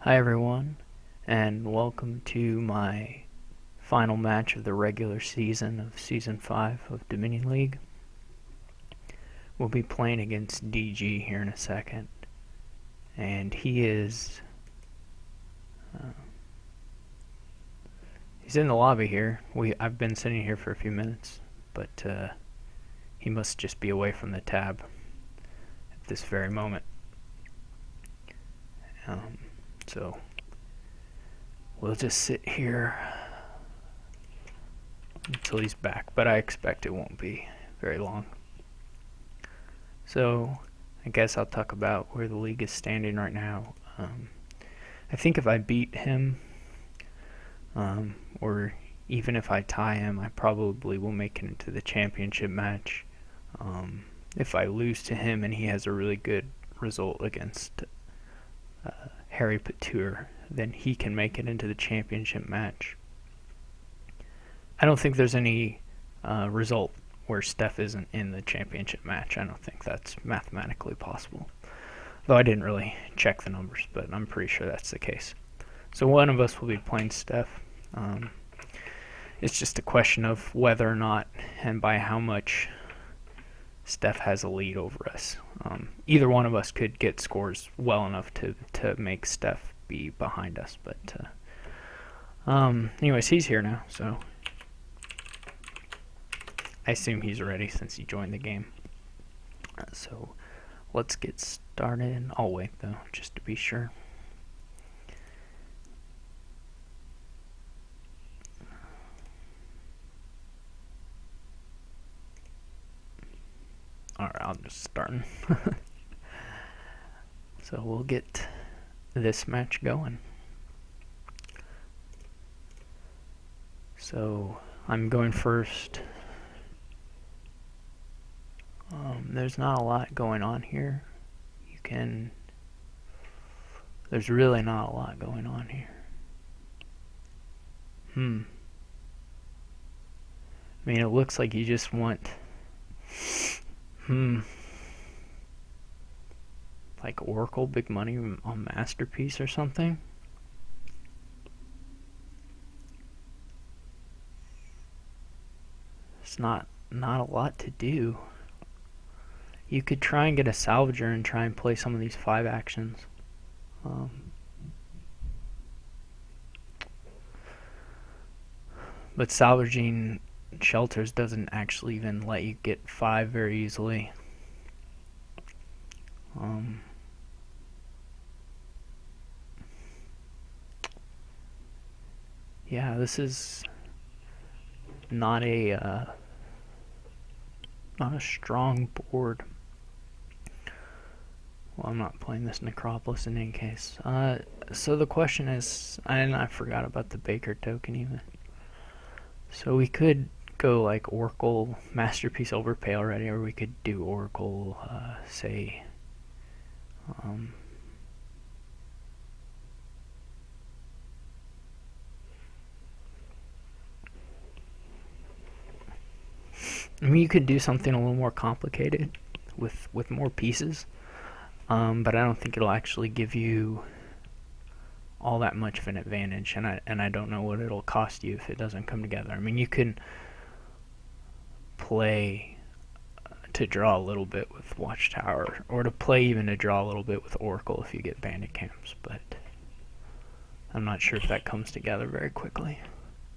Hi everyone, and welcome to my final match of the regular season of Season 5 of Dominion League. We'll be playing against DG here in a second, and he's in the lobby here. I've been sitting here for a few minutes, but he must just be away from the tab at this very moment. So we'll just sit here until he's back, but I expect it won't be very long. So I guess I'll talk about where the league is standing right now. I think if I beat him, or even if I tie him, I probably will make it into the championship match. If I lose to him and he has a really good result against Harry Patur, then he can make it into the championship match. I don't think there's any result where Steph isn't in the championship match. I don't think that's mathematically possible. Though I didn't really check the numbers, but I'm pretty sure that's the case. So one of us will be playing Steph. It's just a question of whether or not and by how much Steph has a lead over us. Either one of us could get scores well enough to make Steph be behind us. But anyways, he's here now, so I assume he's ready since he joined the game. So let's get started. I'll wait though, just to be sure. Alright, I'll just start. So we'll get this match going. So I'm going first. There's not a lot going on here. There's really not a lot going on here. I mean, it looks like you just want like Oracle big money on Masterpiece or something. It's not a lot to do. You could try and get a salvager and try and play some of these 5 actions. But salvaging shelters doesn't actually even let you get 5 very easily. Yeah, this is not a strong board. Well, I'm not playing this Necropolis in any case. So the question is, and I forgot about the Baker token even. So we could go like Oracle Masterpiece Overpay already, or we could do Oracle, say, I mean, you could do something a little more complicated with more pieces, but I don't think it'll actually give you all that much of an advantage, and I don't know what it'll cost you if it doesn't come together. I mean, you can play to draw a little bit with Watchtower, or to play even to draw a little bit with Oracle if you get Bandit Camps, but I'm not sure if that comes together very quickly.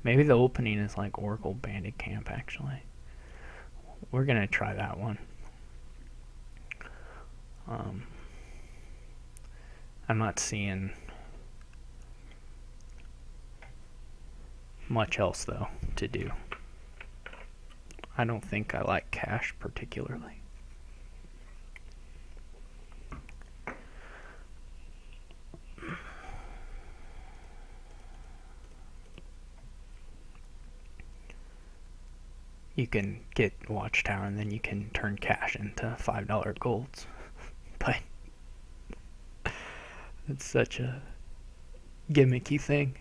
Maybe the opening is like Oracle Bandit Camp, actually. We're gonna try that one. I'm not seeing much else though to do. I don't think I like cash particularly. You can get Watchtower and then you can turn cash into $5 golds. But it's such a gimmicky thing.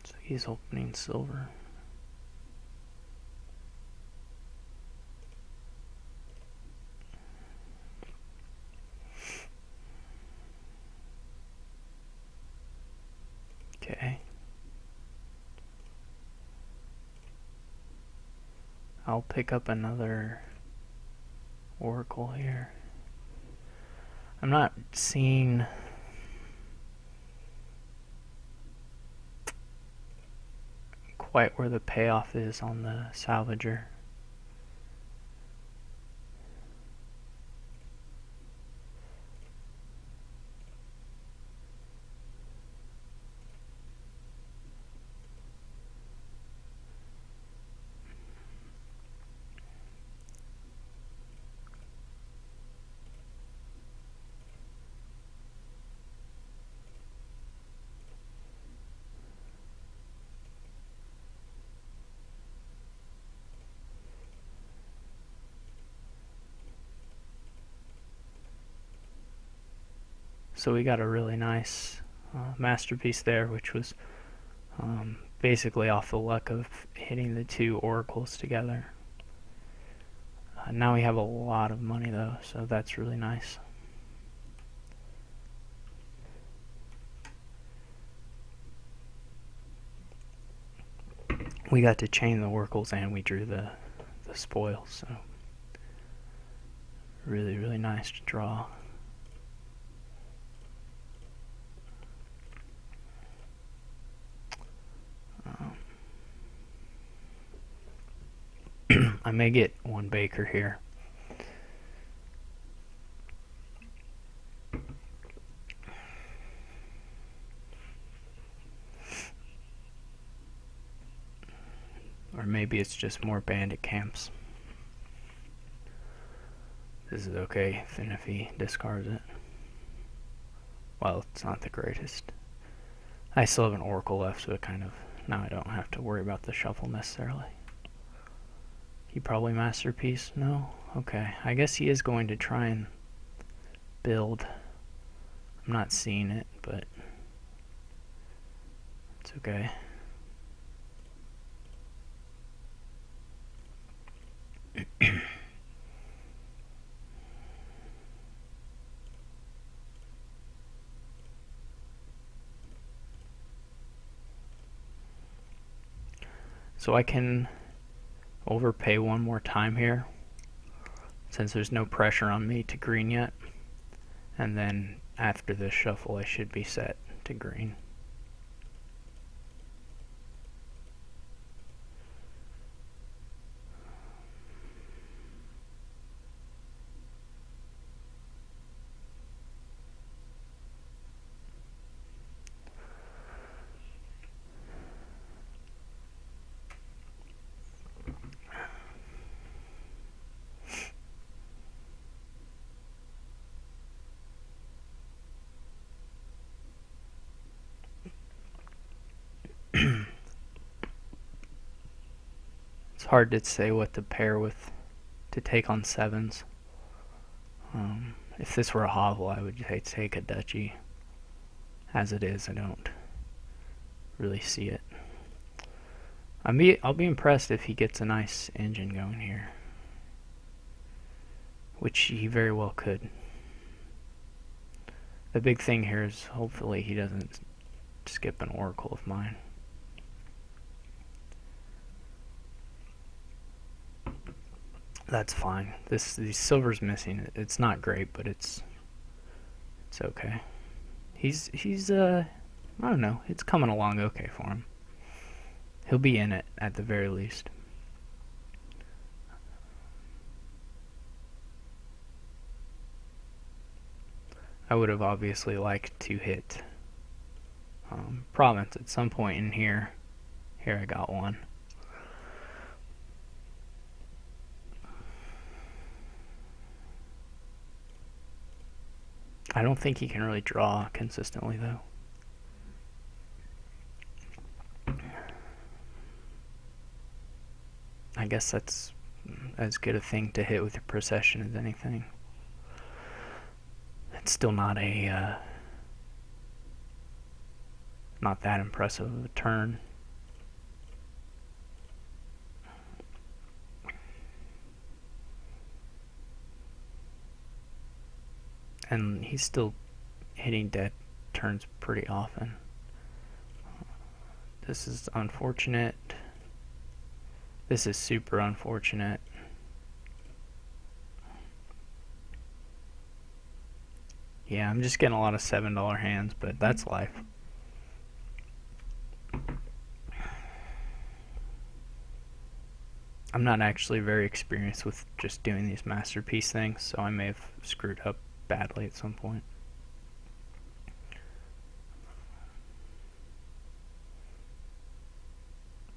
So he's opening silver. I'll pick up another oracle here. I'm not seeing quite where the payoff is on the salvager. So we got a really nice masterpiece there, which was basically off the luck of hitting the two oracles together. Now we have a lot of money though, so that's really nice. We got to chain the oracles and we drew the spoils, so really, really nice to draw. I may get one Baker here. Or maybe it's just more bandit camps. This is okay, then if he discards it. Well, it's not the greatest. I still have an oracle left, so it kind of, now I don't have to worry about the shuffle necessarily. He probably masterpiece? No? Okay. I guess he is going to try and build. I'm not seeing it, but it's okay. So I can overpay one more time here, since there's no pressure on me to green yet. And then after this shuffle I should be set to green. It's hard to say what to pair with to take on sevens. If this were a hovel, I would take a duchy. As it is, I don't really see it. I'll be impressed if he gets a nice engine going here, which he very well could. The big thing here is hopefully he doesn't skip an oracle of mine. That's fine. The silver's missing. It's not great, but it's okay. He's I don't know. It's coming along okay for him. He'll be in it at the very least. I would have obviously liked to hit province at some point in here. Here I got one. I don't think he can really draw consistently though. I guess that's as good a thing to hit with a procession as anything. It's still not a not that impressive of a turn. And he's still hitting dead turns pretty often. This is unfortunate. This is super unfortunate. Yeah, I'm just getting a lot of $7 hands, but that's life. I'm not actually very experienced with just doing these masterpiece things, so I may have screwed up badly at some point.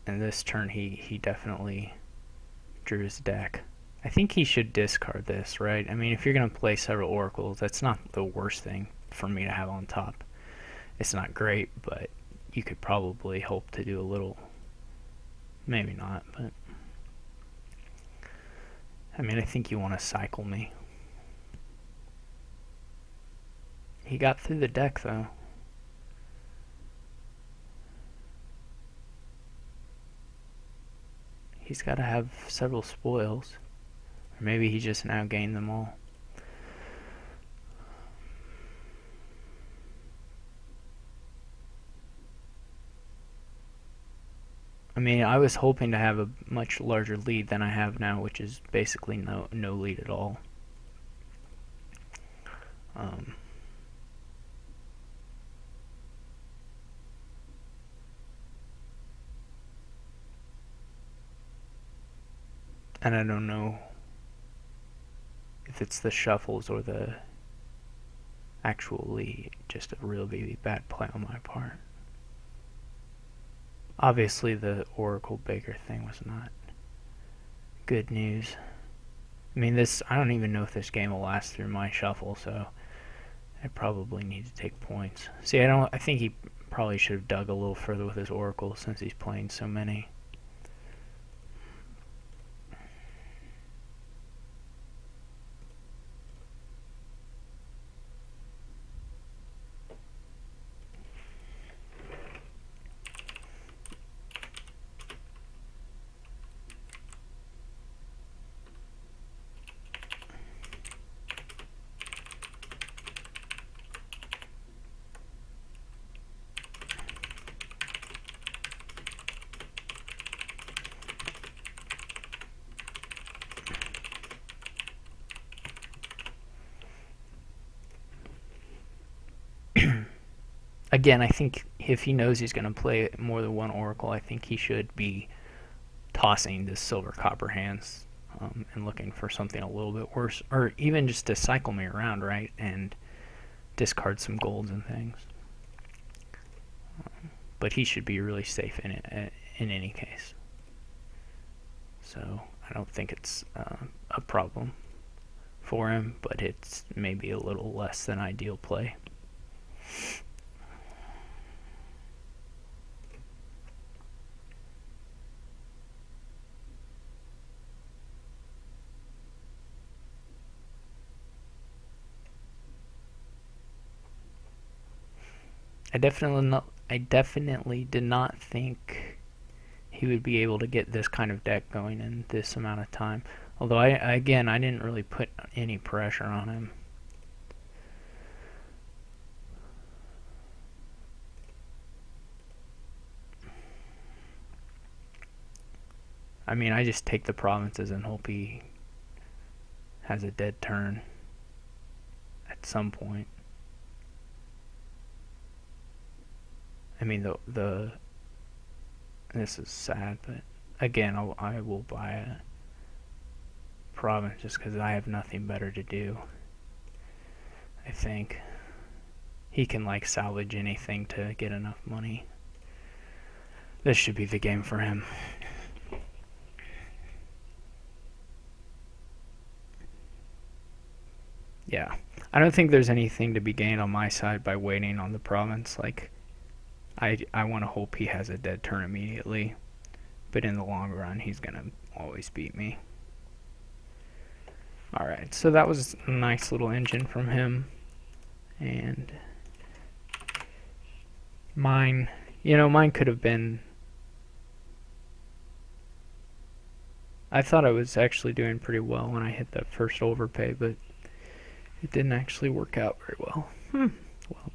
And this turn he definitely drew his deck. I think he should discard this, right? I mean, if you're going to play several oracles, that's not the worst thing for me to have on top. It's not great, but you could probably hope to do a little. Maybe not, but I mean, I think you want to cycle me. He got through the deck, though. He's got to have several spoils. Or maybe he just now gained them all. I mean, I was hoping to have a much larger lead than I have now, which is basically no lead at all. And I don't know if it's the shuffles or the actually just a really bad play on my part. Obviously the Oracle Baker thing was not good news. I mean, I don't even know if this game will last through my shuffle, so I probably need to take points. See, I think he probably should have dug a little further with his Oracle since he's playing so many. Again, I think if he knows he's going to play more than one Oracle, I think he should be tossing this silver copper hands and looking for something a little bit worse, or even just to cycle me around, right, and discard some golds and things. But he should be really safe in it in any case. So I don't think it's a problem for him, but it's maybe a little less than ideal play. I definitely did not think he would be able to get this kind of deck going in this amount of time. Although I didn't really put any pressure on him. I mean, I just take the provinces and hope he has a dead turn at some point. I mean, this is sad, but again, I will buy a province just because I have nothing better to do. I think he can like salvage anything to get enough money. This should be the game for him. Yeah, I don't think there's anything to be gained on my side by waiting on the province. Like, I want to hope he has a dead turn immediately, but in the long run, he's going to always beat me. Alright, so that was a nice little engine from him. And mine could have been... I thought I was actually doing pretty well when I hit that first overpay, but it didn't actually work out very well. Well,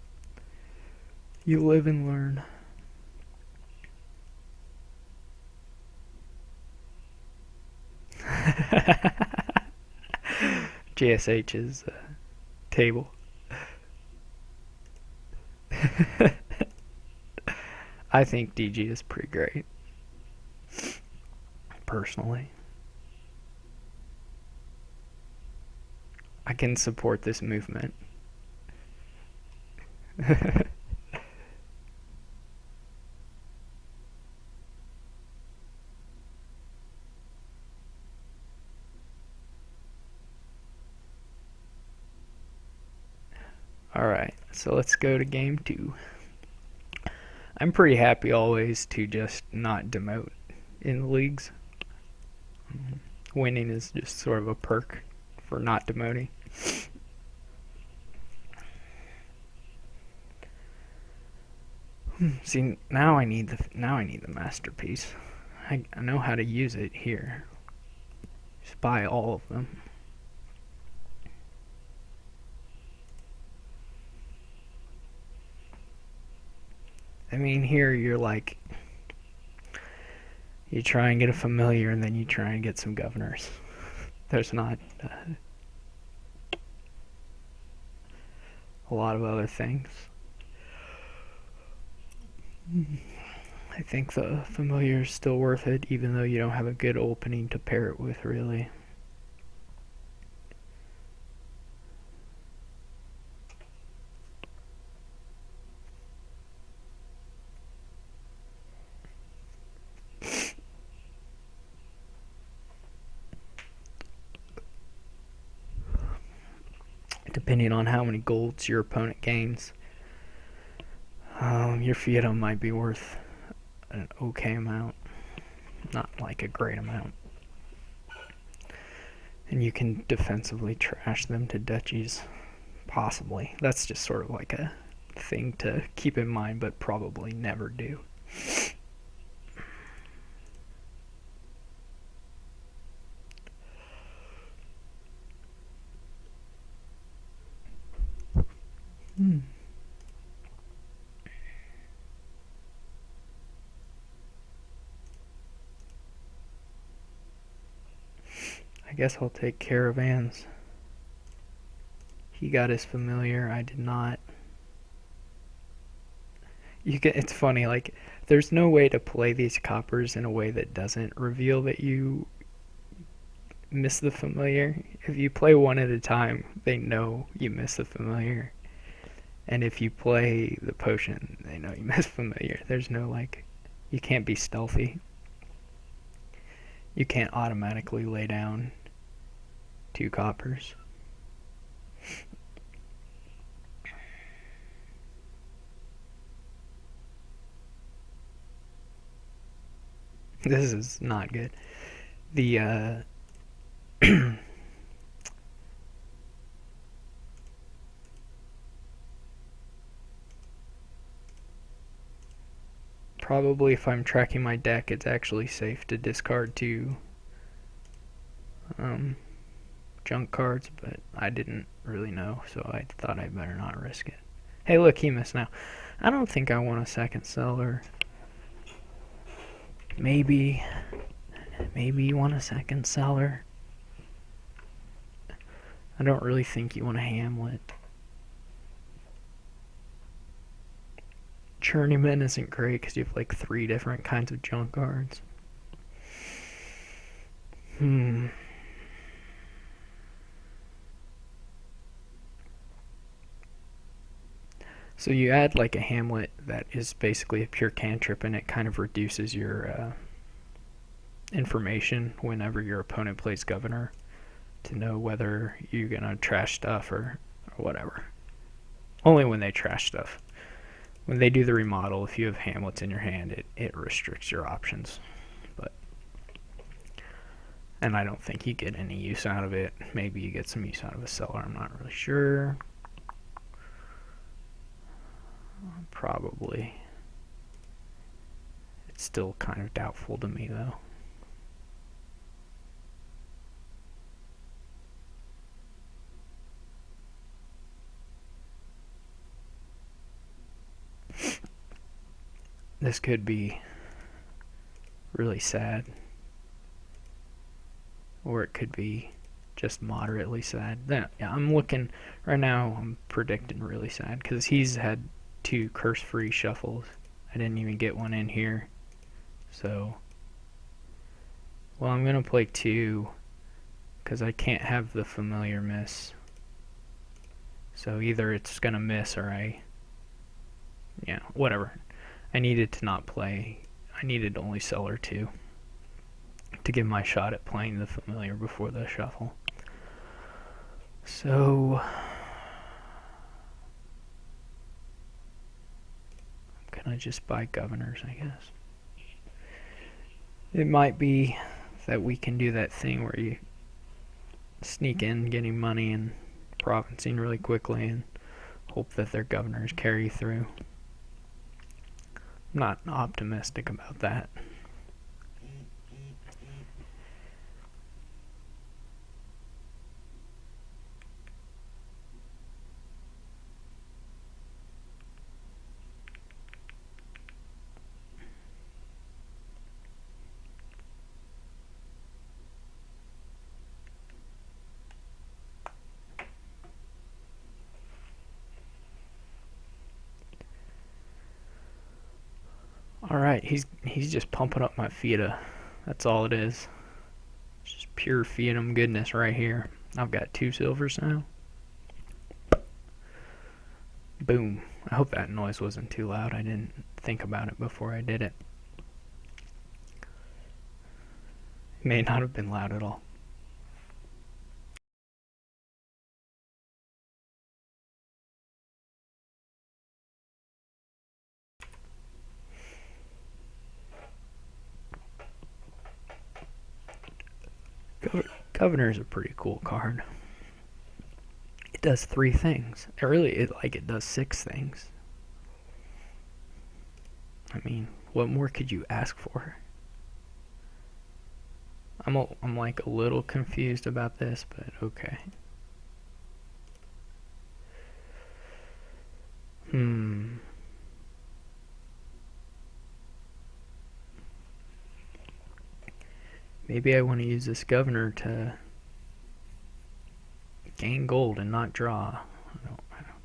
you live and learn. JSH's table. I think DG is pretty great, personally. I can support this movement. Alright, so let's go to game 2. I'm pretty happy always to just not demote in the leagues. Winning is just sort of a perk for not demoting. See, now I need the masterpiece. I know how to use it here. Just buy all of them. I mean, here you're like, you try and get a familiar, and then you try and get some governors. There's not a lot of other things. I think the familiar is still worth it, even though you don't have a good opening to pair it with, really. Depending on how many golds your opponent gains, your Fiat might be worth an okay amount, not like a great amount. And you can defensively trash them to duchies, possibly. That's just sort of like a thing to keep in mind, but probably never do. I guess I'll take caravans. He got his familiar, I did not. It's funny, like, there's no way to play these coppers in a way that doesn't reveal that you miss the familiar. If you play one at a time, they know you miss the familiar. And if you play the potion, they know you miss familiar. There's no, like, you can't be stealthy. You can't automatically lay down 2 coppers. This is not good. The probably if I'm tracking my deck, it's actually safe to discard 2 junk cards, but I didn't really know, so I thought I better not risk it. Hey, look, he missed now. I don't think I want a second seller. Maybe you want a second seller. I don't really think you want a Hamlet. Journeyman isn't great because you have like 3 different kinds of junk cards. So you add like a Hamlet that is basically a pure cantrip, and it kind of reduces your information whenever your opponent plays governor to know whether you're gonna trash stuff or whatever. Only when they trash stuff. When they do the remodel, if you have Hamlets in your hand, it restricts your options. And I don't think you get any use out of it. Maybe you get some use out of a seller, I'm not really sure. Probably. It's still kind of doubtful to me, though. This could be really sad. Or it could be just moderately sad. Then, yeah, I'm looking right now. I'm predicting really sad because he's had 2 curse-free shuffles. I didn't even get one in here, so well, I'm gonna play 2 because I can't have the familiar miss. So either it's gonna miss or yeah, whatever. I needed to not play. I needed to only seller 2 to give my shot at playing the familiar before the shuffle. So I'm gonna just buy governors, I guess. It might be that we can do that thing where you sneak in getting money and provincing really quickly and hope that their governors carry through. I'm not optimistic about that. Alright, he's just pumping up my FIDA. That's all it is. It's just pure Fiatum goodness right here. I've got 2 silvers now. Boom. I hope that noise wasn't too loud. I didn't think about it before I did it. It may not have been loud at all. Governor is a pretty cool card. It does 3 things. It does 6 things. I mean, what more could you ask for? I'm like a little confused about this, but okay. Maybe I want to use this governor to gain gold and not draw. I don't know.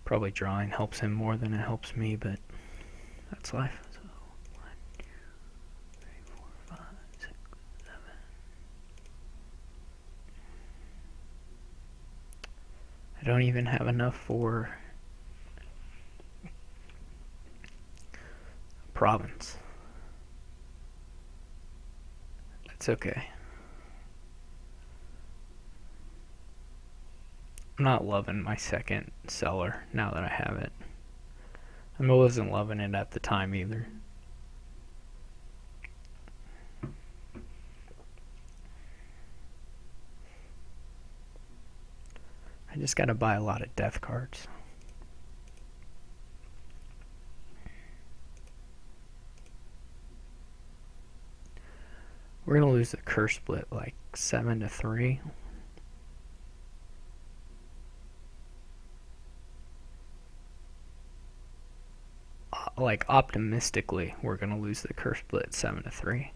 Probably drawing helps him more than it helps me, but that's life. So 1, 2, 3, 4, 5, 6, 7. I don't even have enough for province. That's okay. I'm not loving my second seller now that I have it. I wasn't loving it at the time either. I just gotta buy a lot of death cards. We're gonna lose the curse split like 7-3. Like optimistically, we're gonna lose the curse split 7-3.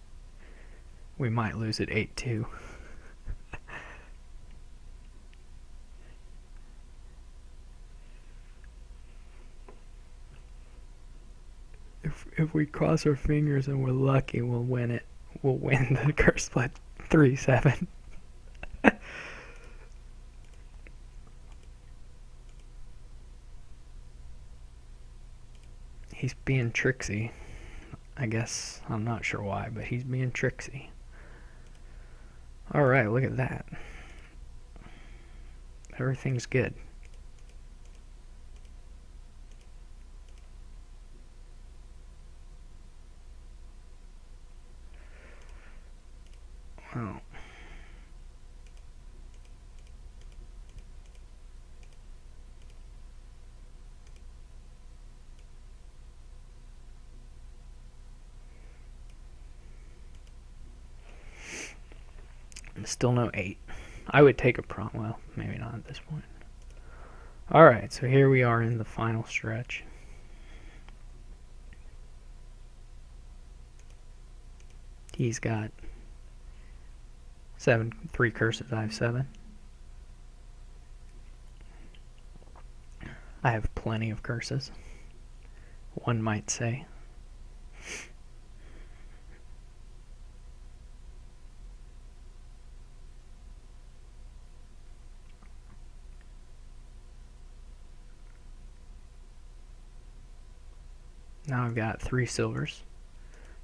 We might lose it 8-2. If we cross our fingers and we're lucky, we'll win it. We'll win the curse split 3-7. He's being tricksy. I guess I'm not sure why, but he's being tricksy. Alright, look at that. Everything's good. Well, still no 8. I would take a prom. Well, maybe not at this point. Alright, so here we are in the final stretch. He's got 3 curses. I have 7. I have plenty of curses, one might say. Now I've got 3 silvers.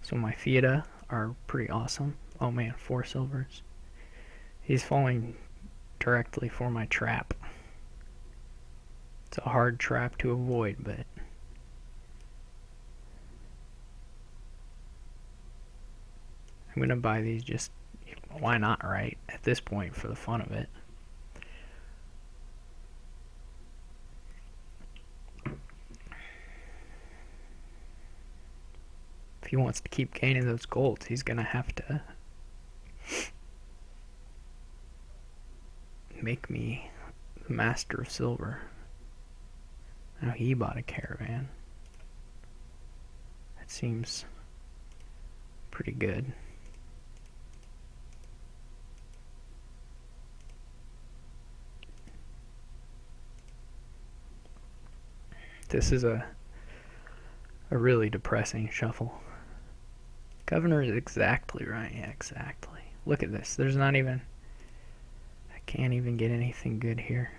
So my Fiata are pretty awesome. Oh man, 4 silvers. He's falling directly for my trap. It's a hard trap to avoid, but I'm gonna buy these just, why not, right? At this point, for the fun of it. If he wants to keep gaining those golds, he's gonna have to make me the master of silver. Now he bought a caravan. That seems pretty good. This is a really depressing shuffle. Governor is exactly right. Yeah, exactly. Look at this. There's not even... I can't even get anything good here.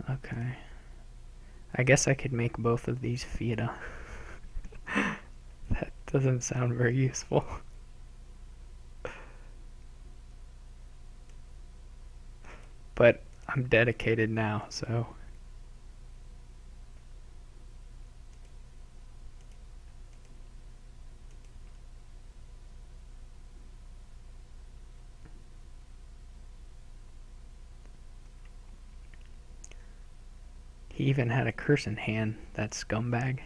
Okay. I guess I could make both of these Fiata. That doesn't sound very useful. But I'm dedicated now, so... He even had a curse in hand, that scumbag.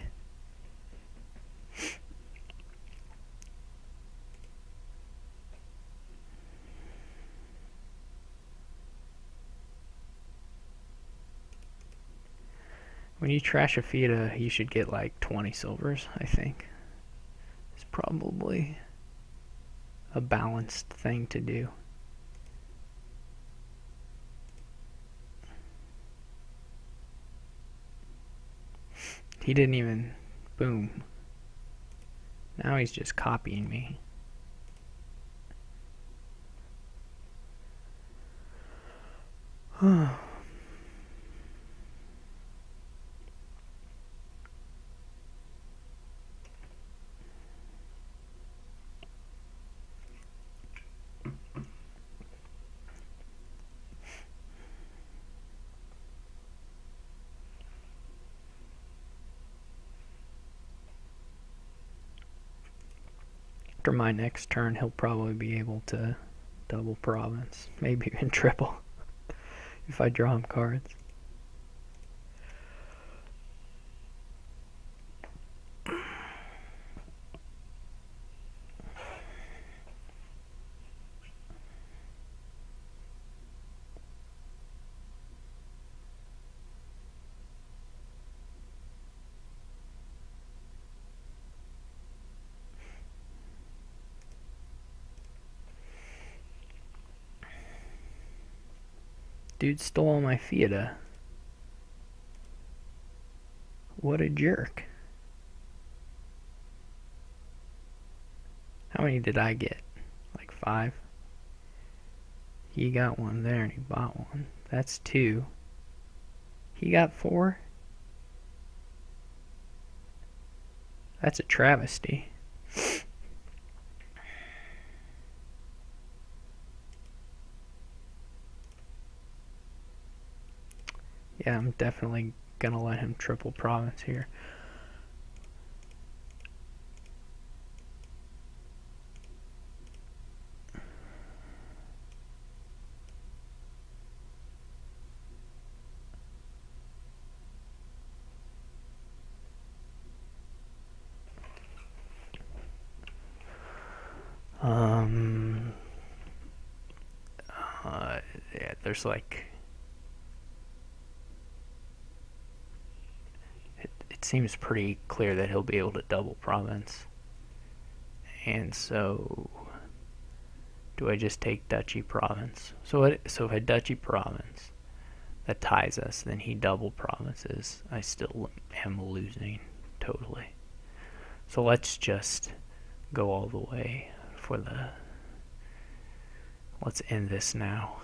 When you trash a Fiata, you should get like 20 silvers, I think. It's probably a balanced thing to do. He didn't even... Boom. Now he's just copying me. After my next turn, he'll probably be able to double province, maybe even triple, if I draw him cards. Dude stole all my Fiata. What a jerk. How many did I get? Like 5? He got one there and he bought one. That's 2. He got 4? That's a travesty. Yeah, I'm definitely gonna let him triple province here. Yeah, there's like... It seems pretty clear that he'll be able to double province. And so, do I just take Duchy Province? So if I Duchy Province, that ties us, then he double provinces. I still am losing totally. So let's just go all the way for the... Let's end this now.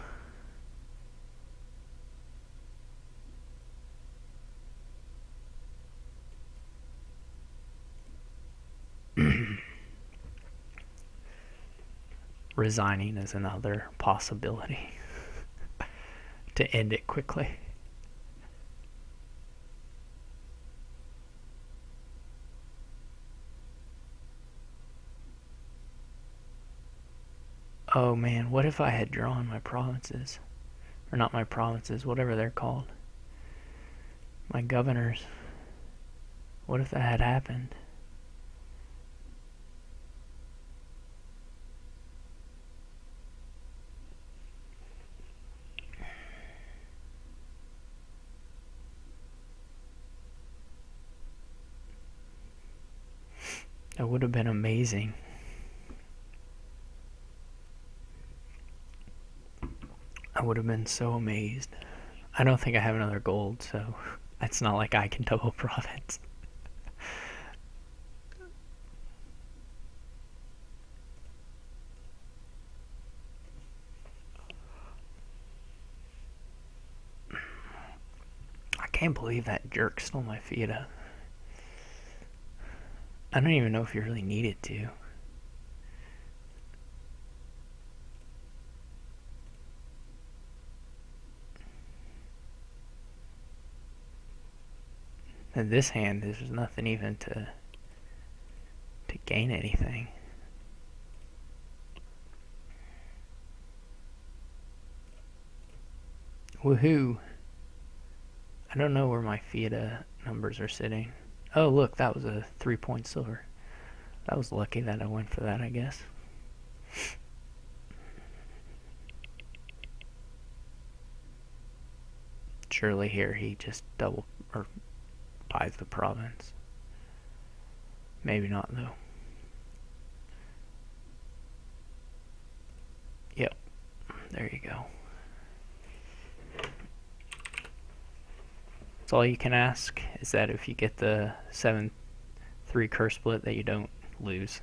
Resigning is another possibility to end it quickly. Oh man, what if I had drawn my provinces? Or not my provinces, whatever they're called. My governors. What if that had happened? That would have been amazing. I would have been so amazed. I don't think I have another gold, so it's not like I can double province. I can't believe that jerk stole my Fiat. I don't even know if you really needed to. And this hand, there's nothing even to gain anything. Woohoo! I don't know where my Fiat numbers are sitting. Oh look, that was a 3-point silver. That was lucky that I went for that, I guess. Surely here he just double or buys the province. Maybe not though. Yep, there you go. That's all you can ask, is that if you get the 7-3 curse split that you don't lose.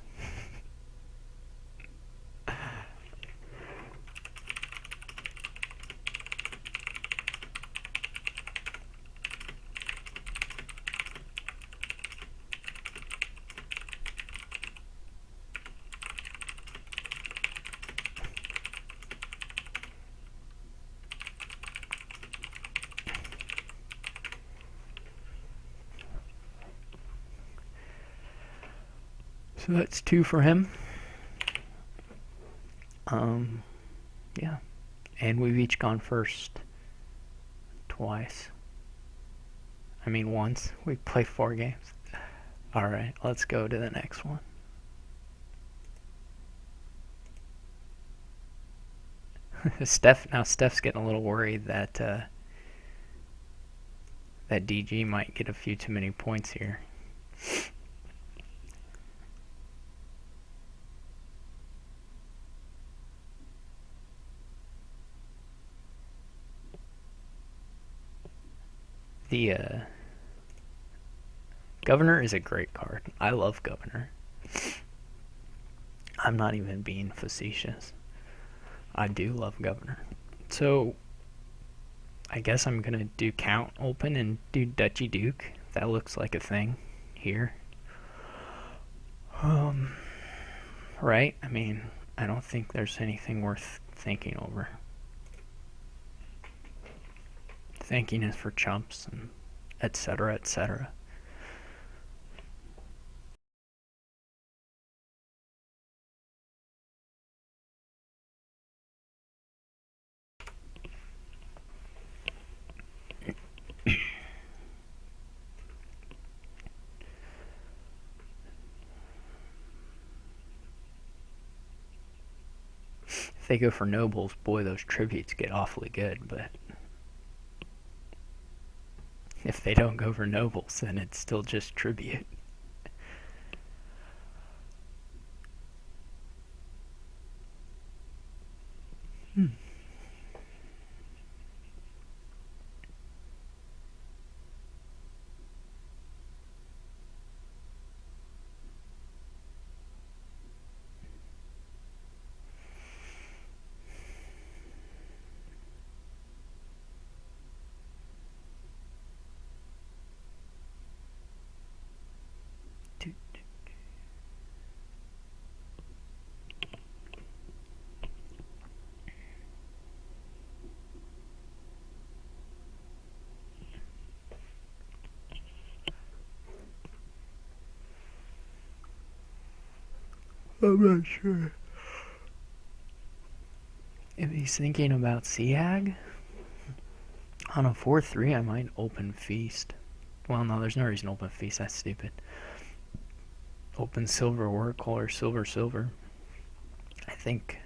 So that's 2 for him. Yeah. And we've each gone first twice. I mean once. We played 4 games. Alright, let's go to the next one. Steph's getting a little worried that that DG might get a few too many points here. The Governor is a great card. I love Governor. I'm not even being facetious. I do love Governor. So I guess I'm gonna do Count open and do Duchy Duke. That looks like a thing here. Right? I mean, I don't think there's anything worth thinking over. Thinking is for chumps and etc. etc. If they go for nobles, boy, those tributes get awfully good, but if they don't go for nobles, then it's still just tribute. I'm not sure. If he's thinking about Seahag, on a 4-3 I might open Feast. Well, no, there's no reason to open Feast, that's stupid. Open Silver Oracle or Silver. I think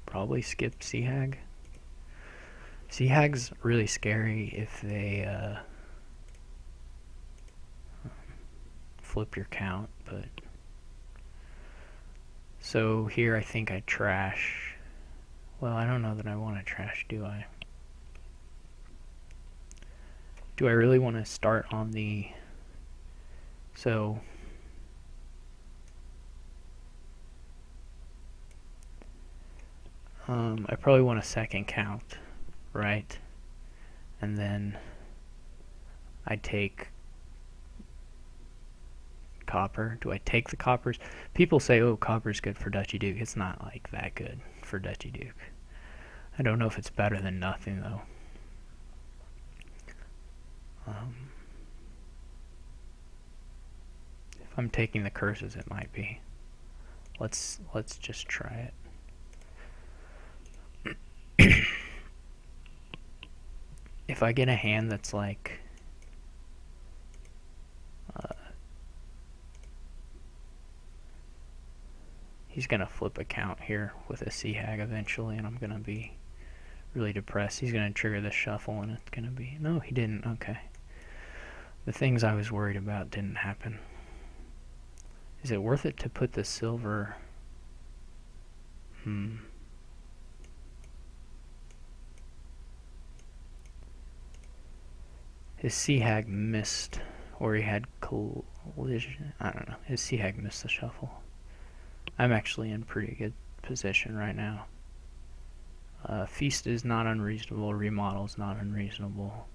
probably skip Seahag. Seahag's really scary if they flip your count, but so here I think I trash. Well, I don't know that I want to trash, do I? Do I really want to start on the... So... I probably want a second count, right? And then I take copper. Do I take the coppers? People say, oh, copper's good for Dutchy Duke. It's not like that good for Dutchy Duke. I don't know if it's better than nothing, though. If I'm taking the curses, it might be. Let's just try it. If I get a hand that's like he's gonna flip a count here with a Seahag eventually, and I'm gonna be really depressed. He's gonna trigger the shuffle, and it's gonna be... No, he didn't. Okay. The things I was worried about didn't happen. Is it worth it to put the silver... His Seahag missed, or he had collision. I don't know. His Seahag missed the shuffle. I'm actually in pretty good position right now. Feast is not unreasonable. Remodel is not unreasonable.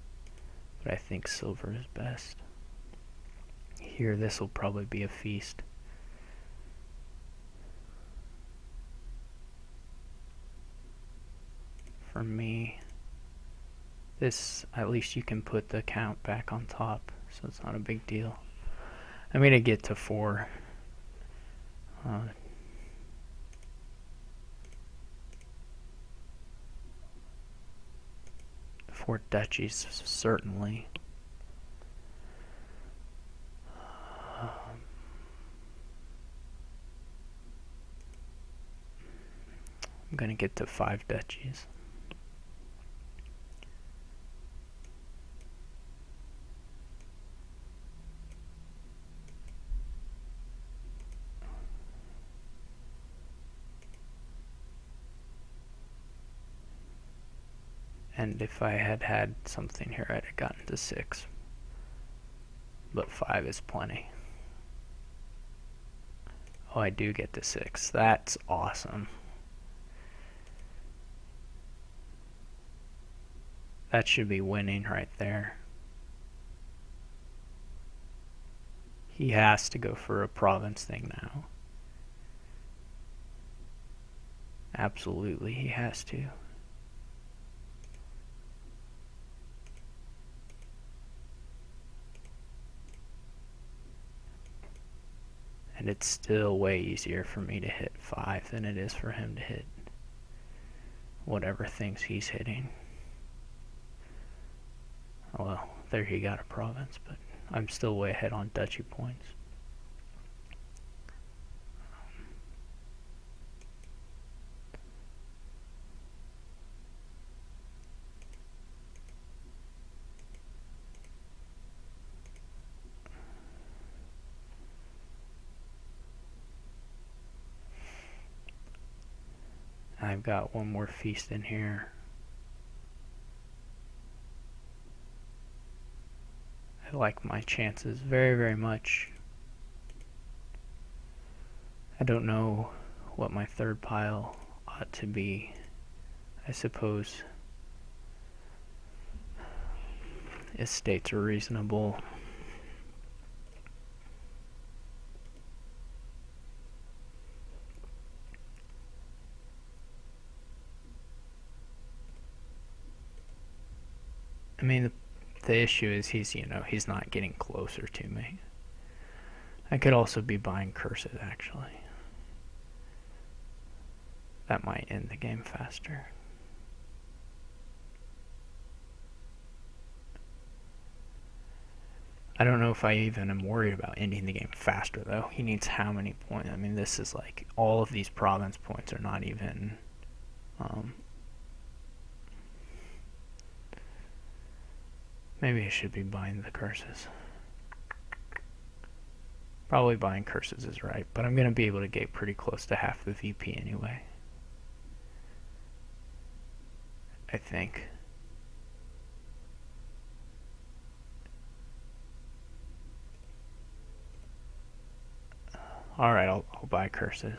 But I think silver is best. Here, this will probably be a feast. For me, this, at least you can put the count back on top, so it's not a big deal. I'm going to get to 4. 4 duchies, certainly. I'm going to get to 5 duchies. And if I had had something here, I'd have gotten to 6. But 5 is plenty. Oh, I do get to 6. That's awesome. That should be winning right there. He has to go for a province thing now. Absolutely, he has to. And it's still way easier for me to hit 5 than it is for him to hit whatever things he's hitting. Well, there he got a province, but I'm still way ahead on duchy points. I've got one more feast in here. I like my chances very, very much. I don't know what my third pile ought to be. I suppose estates are reasonable. I mean, the issue is he's not getting closer to me. I could also be buying curses, actually. That might end the game faster. I don't know if I even am worried about ending the game faster, though. He needs how many points? I mean, this is like all of these province points are not even. Maybe I should be buying the curses. Probably buying curses is right, but I'm going to be able to get pretty close to half the VP anyway. I think. Alright, I'll buy curses.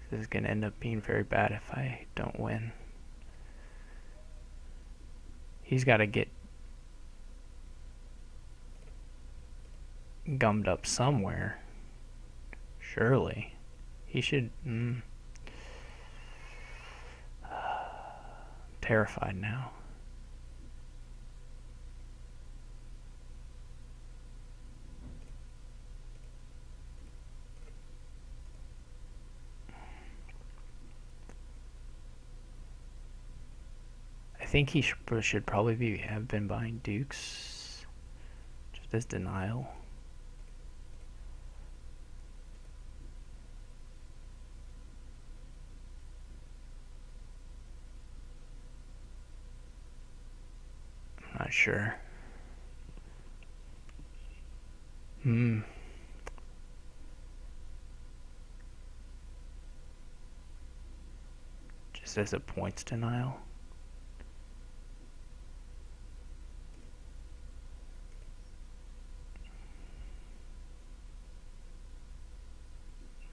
This is going to end up being very bad if I don't win. He's got to get gummed up somewhere. Surely. He should... terrified now. I think he should probably have been buying dukes just as denial. I'm not sure. Just as a points denial.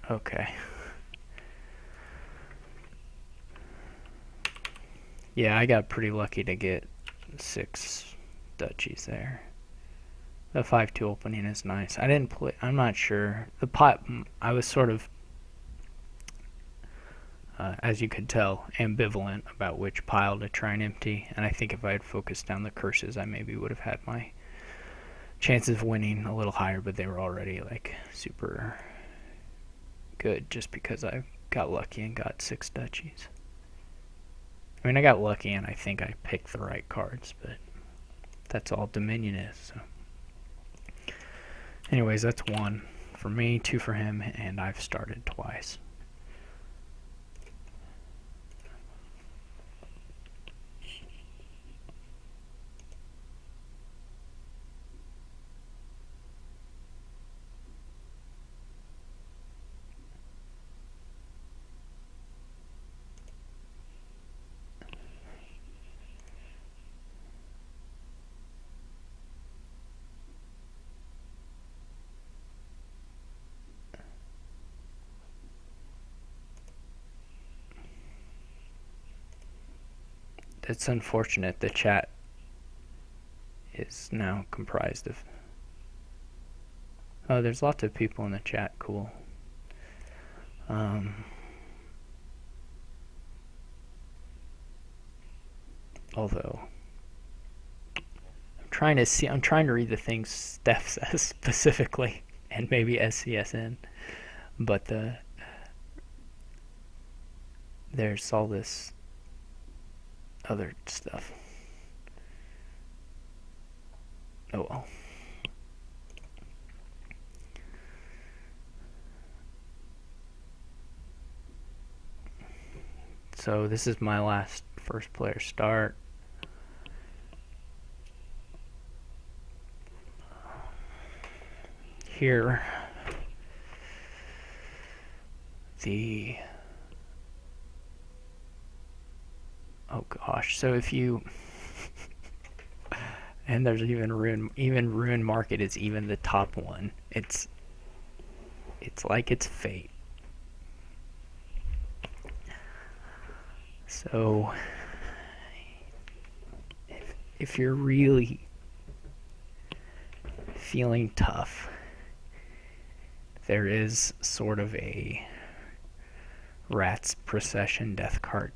Okay. Yeah, I got pretty lucky to get 6 duchies there. The 5-2 opening is nice. I didn't play. I'm not sure. The pot. I was sort of, as you could tell, ambivalent about which pile to try and empty. And I think if I had focused down the curses, I maybe would have had my chances of winning a little higher. But they were already like super good, just because I got lucky and got 6 duchies. I mean, I got lucky and I think I picked the right cards, but that's all Dominion is. So. Anyways, that's 1 for me, 2 for him, and I've started twice. It's unfortunate the chat is now comprised of... Oh, there's lots of people in the chat. Cool. Although I'm trying to read the things Steph says specifically, and maybe SCSN, but there's all this other stuff. Oh well. So this is my last first player start. Here, oh gosh, so if you and there's even Ruin Market is even the top one. It's like it's fate. So if you're really feeling tough, there is sort of a Rat's Procession death cart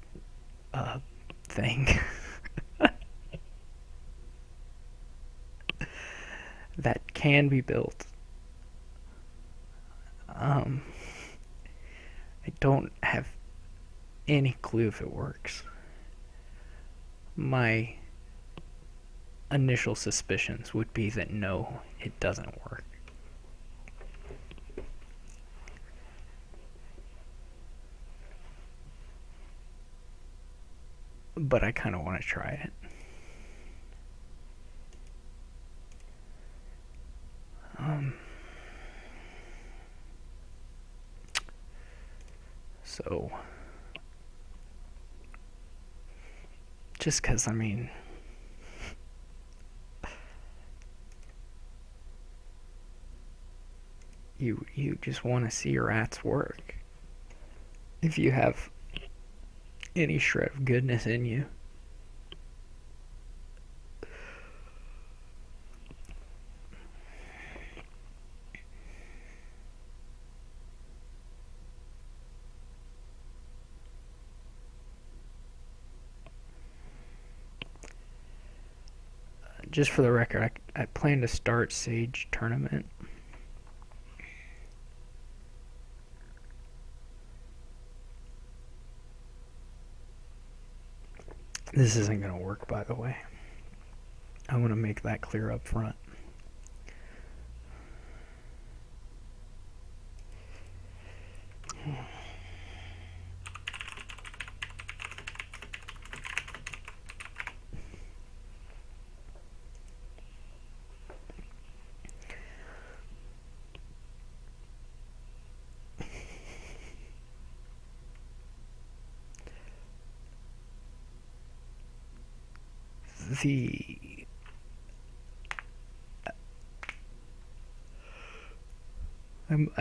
thing that can be built. Um, I don't have any clue if it works. My initial suspicions would be that no, it doesn't work. But I kind of want to try it. So, just because, I mean, you just want to see your rats work. If you have any shred of goodness in you. Just for the record, I plan to start Sage Tournament. This isn't going to work, by the way. I want to make that clear up front.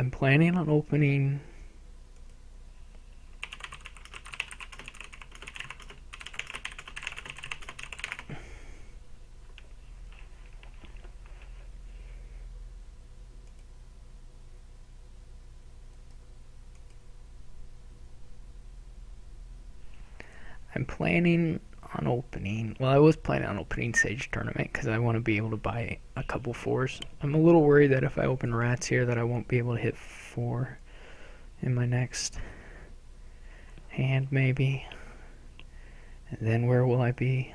I'm planning on opening well, I was planning on opening Sage Tournament because I want to be able to buy a couple fours. I'm a little worried that if I open rats here that I won't be able to hit 4 in my next hand, maybe. And then where will I be?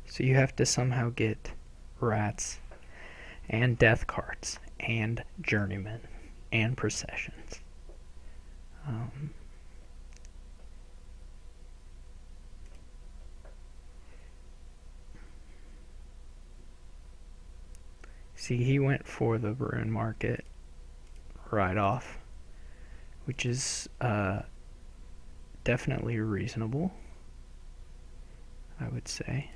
So you have to somehow get rats and death cards and journeyman and processions. See, he went for the Ruin Market right off, which is definitely reasonable, I would say.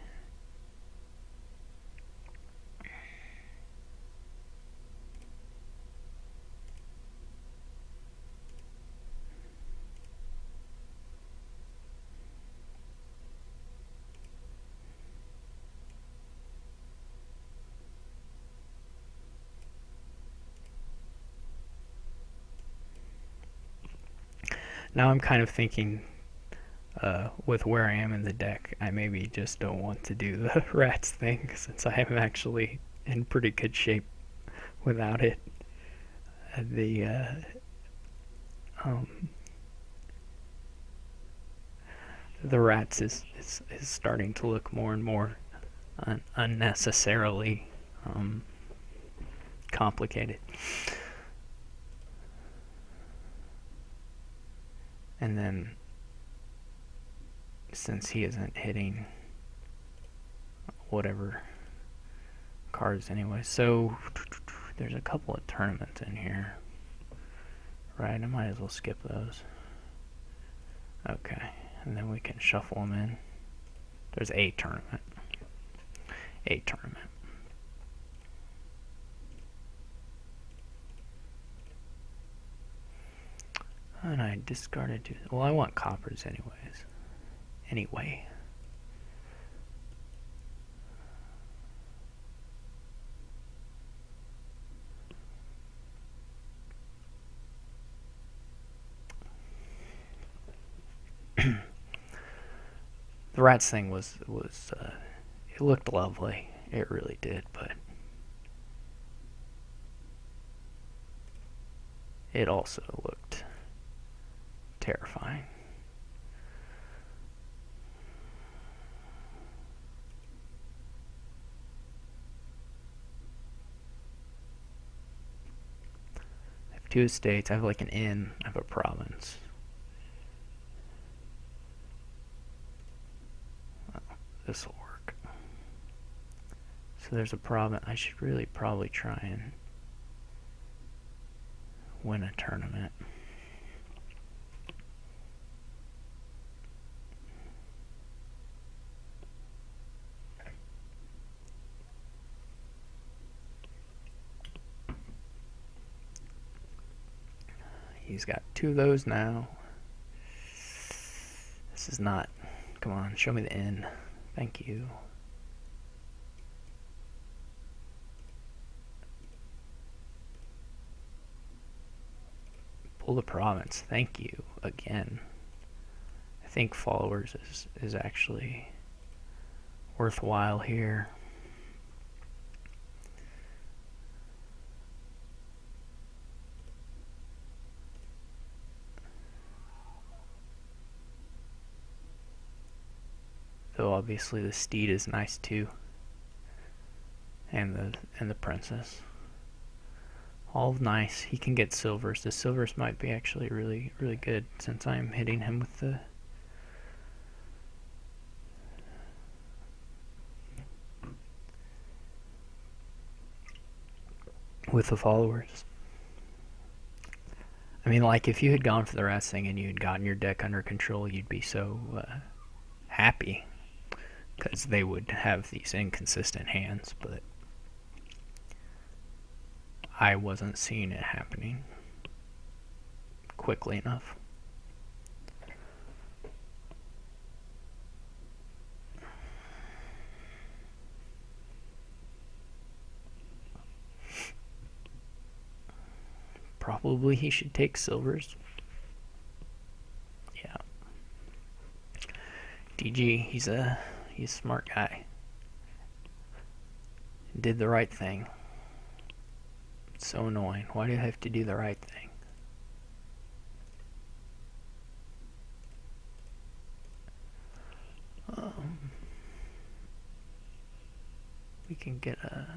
Now I'm kind of thinking, with where I am in the deck, I maybe just don't want to do the rats thing since I am actually in pretty good shape without it. The rats is starting to look more and more unnecessarily complicated. And then, since he isn't hitting whatever cards anyway, so there's a couple of tournaments in here, right? I might as well skip those. Okay, and then we can shuffle them in. There's a tournament. And I discarded two. Well, I want coppers anyways. Anyway. The rats thing was it looked lovely. It really did, but it also looked terrifying. I have 2 estates. I have like an inn. I have a province. Well, this will work. So there's a province. I should really probably try and win a tournament. He's got 2 of those now. This is not... Come on, show me the inn. Thank you. Pull the province. Thank you again. I think followers is actually worthwhile here. Though obviously the steed is nice too. And the princess. All nice. He can get silvers. The silvers might be actually really, really good since I'm hitting him with the followers. I mean, like, if you had gone for the rats thing and you had gotten your deck under control, you'd be so happy, because they would have these inconsistent hands, but I wasn't seeing it happening quickly enough. Probably he should take silvers. Yeah. DG, he's a smart guy. Did the right thing. It's so annoying. Why do I have to do the right thing? We can get a...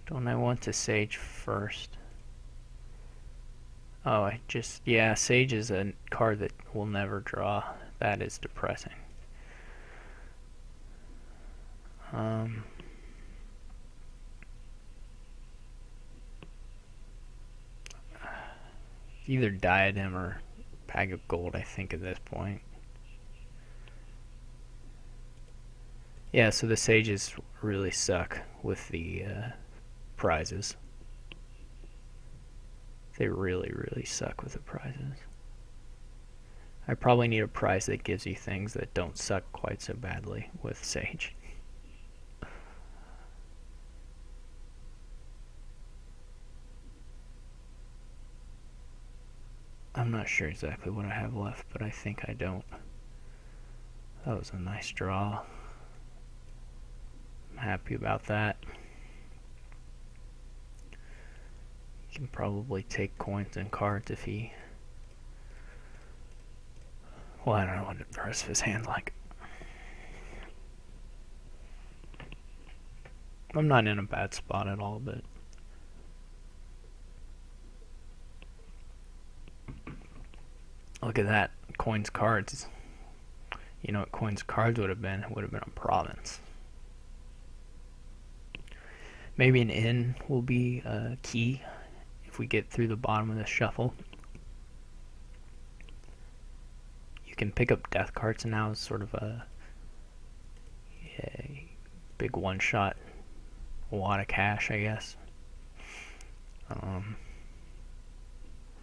Don't I want to Sage first? Oh, yeah, Sage is a card that will never draw. That is depressing. Either Diadem or Bag of Gold, I think, at this point. Yeah, so the Sages really suck with the prizes. They really, really suck with the prizes. I probably need a prize that gives you things that don't suck quite so badly with Sage. I'm not sure exactly what I have left, but I think I don't. That was a nice draw. I'm happy about that. He can probably take coins and cards if he... Well, I don't know what the rest of his hand's like. I'm not in a bad spot at all, but... Look at that. Coins, cards. You know what coins, cards would have been? It would have been a province. Maybe an inn will be key if we get through the bottom of the shuffle. You can pick up death cards now as sort of a big one-shot, a lot of cash, I guess.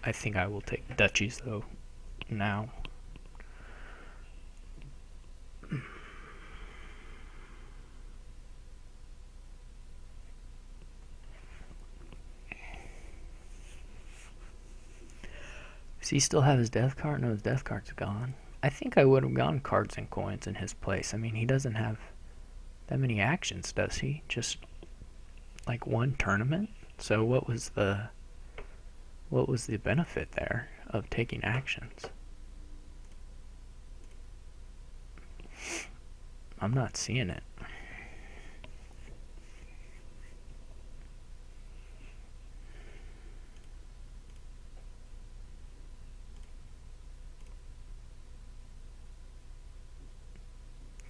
I think I will take duchies though now. Does he still have his death card? No, his death card's gone. I think I would have gone cards and coins in his place. I mean, he doesn't have that many actions, does he? Just like one tournament? So what was the benefit there of taking actions? I'm not seeing it.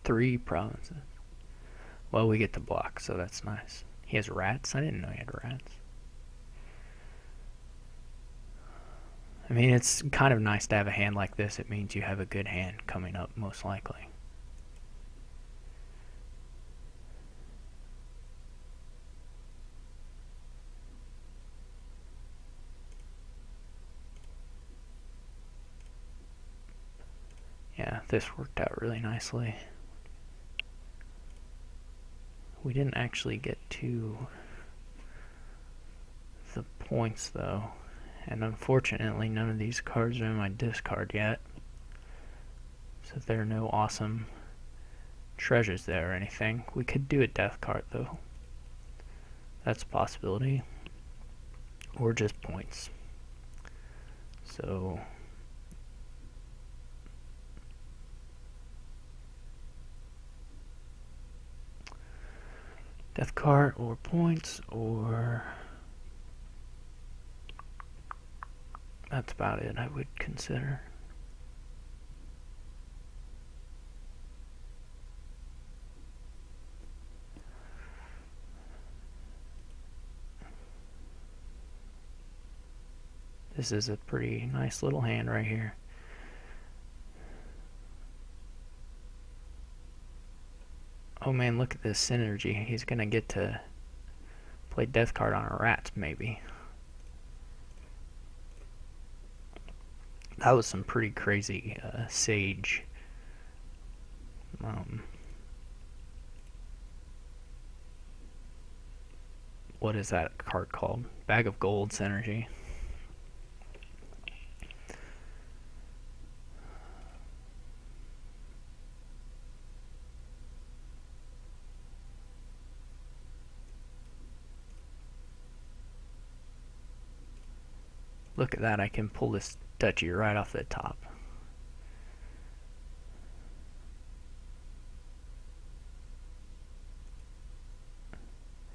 Three provinces. Well, we get to block, so that's nice. He has rats? I didn't know he had rats. I mean, it's kind of nice to have a hand like this. It means you have a good hand coming up, most likely. Yeah, this worked out really nicely. We didn't actually get to the points, though. And unfortunately, none of these cards are in my discard yet. So there are no awesome treasures there or anything. We could do a death card, though. That's a possibility. Or just points. So death card or points, or that's about it I would consider. This is a pretty nice little hand right here. Oh man, look at this synergy. He's gonna get to play death card on a rat, maybe. That was some pretty crazy sage. What is that card called? Bag of Gold synergy. Look at that, I can pull this duchy right off the top.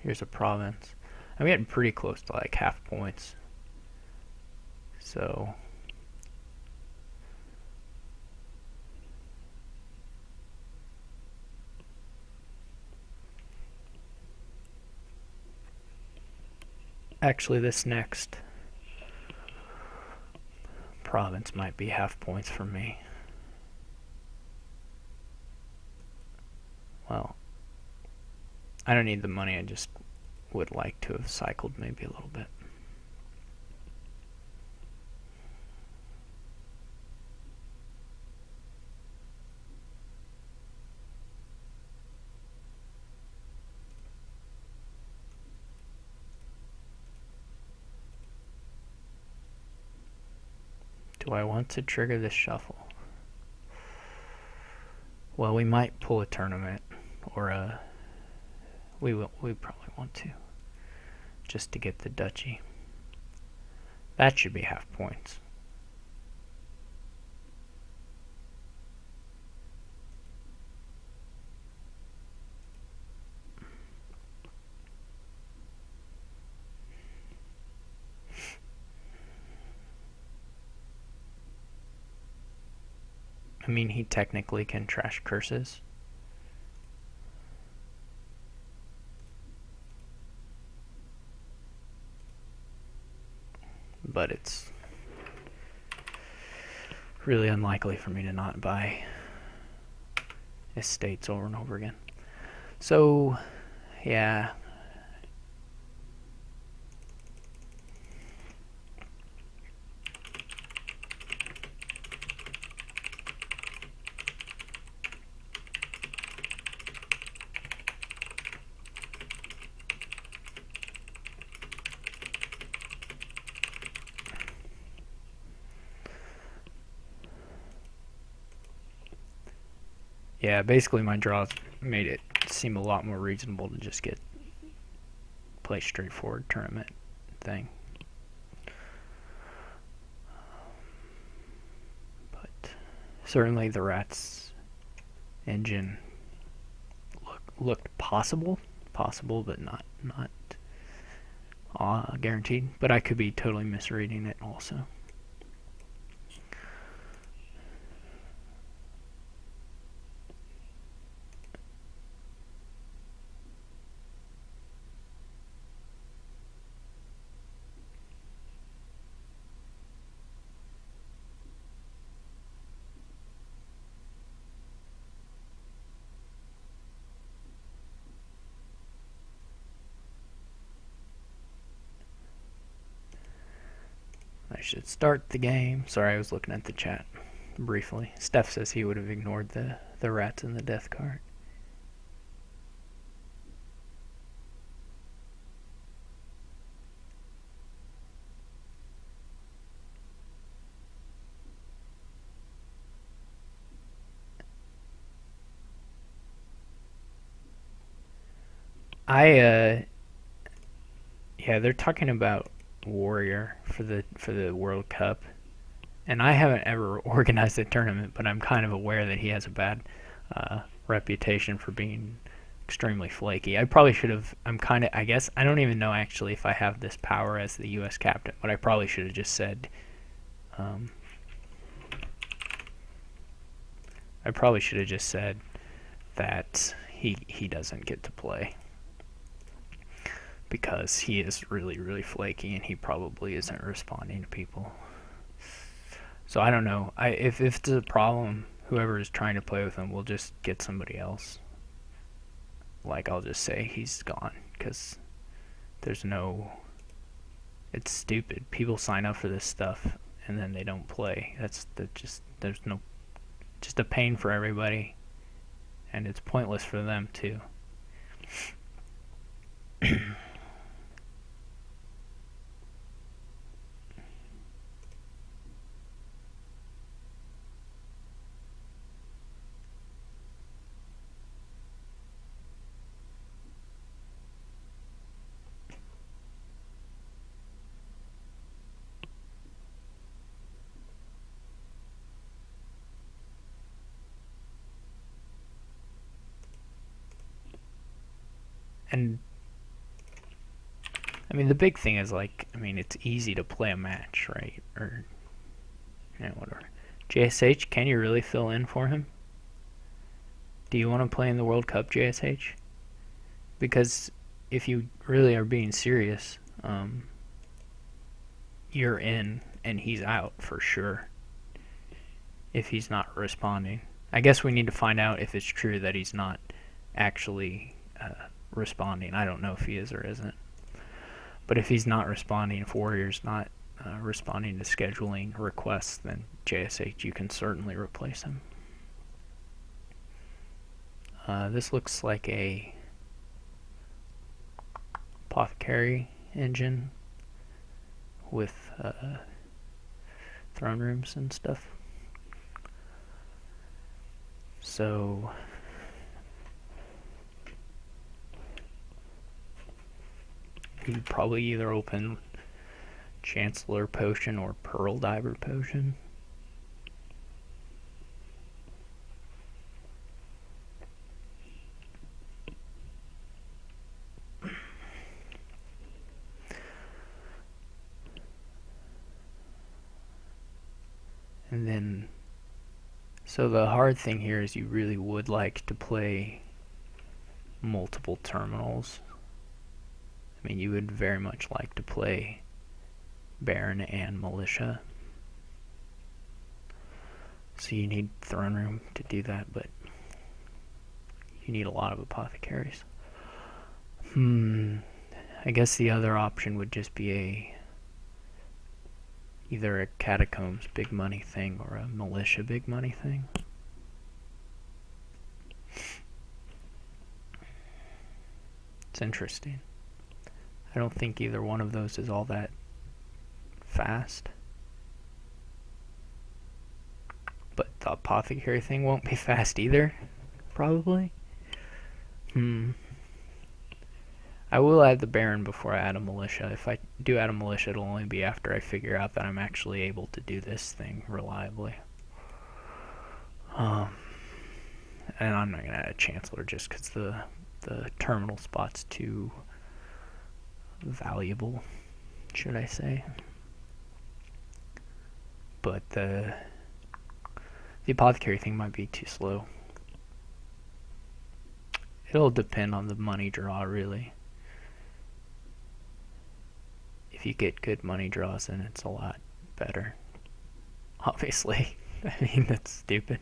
Here's a province. I'm getting pretty close to like half points. So actually this next province might be half points for me. Well, I don't need the money, I just would like to have cycled maybe a little bit. Do I want to trigger this shuffle? Well, we might pull a tournament, or a... We probably want to, just to get the duchy. That should be half points. I mean, he technically can trash curses. But it's really unlikely for me to not buy estates over and over again. So, yeah. Yeah, basically my draws made it seem a lot more reasonable to just play straightforward tournament thing. But certainly the Rats engine looked possible, but not guaranteed. But I could be totally misreading it also. I should start the game. Sorry, I was looking at the chat briefly. Steph says he would have ignored the Rats and the death card. Yeah, they're talking about Warrior for the World Cup, and I haven't ever organized a tournament, but I'm kind of aware that he has a bad reputation for being extremely flaky. I probably should have. I guess I don't even know actually if I have this power as the U.S. captain, but I probably should have just said. I probably should have just said that he doesn't get to play because he is really flaky and he probably isn't responding to people. So I don't know. If it's a problem, whoever is trying to play with him will just get somebody else. Like I'll just say he's gone because there's no. It's stupid. People sign up for this stuff and then they don't play. There's no. Just a pain for everybody, and it's pointless for them too. And I mean, the big thing is it's easy to play a match, right? Or whatever. JSH, can you really fill in for him? Do you want to play in the World Cup, JSH? Because if you really are being serious, you're in and he's out for sure. If he's not responding, I guess we need to find out if it's true that he's not actually responding. I don't know if he is or isn't. But if he's not responding, if Warrior's not responding to scheduling requests, then JSH, you can certainly replace him. This looks like a Apothecary engine with throne rooms and stuff. So you'd probably either open Chancellor Potion or Pearl Diver Potion. And then, so the hard thing here is you really would like to play multiple terminals. I mean, you would very much like to play Baron and Militia. So you need Throne Room to do that, but you need a lot of Apothecaries. I guess the other option would just be either a Catacombs big money thing or a Militia big money thing. It's interesting. I don't think either one of those is all that fast. But the Apothecary thing won't be fast either. probably. I will add the Baron before I add a Militia. If I do add a Militia, it'll only be after I figure out that I'm actually able to do this thing reliably. And I'm not going to add a Chancellor just because the terminal spot's too valuable, should I say. But the Apothecary thing might be too slow. It'll depend on the money draw, really. If you get good money draws, then it's a lot better. Obviously. I mean, that's stupid.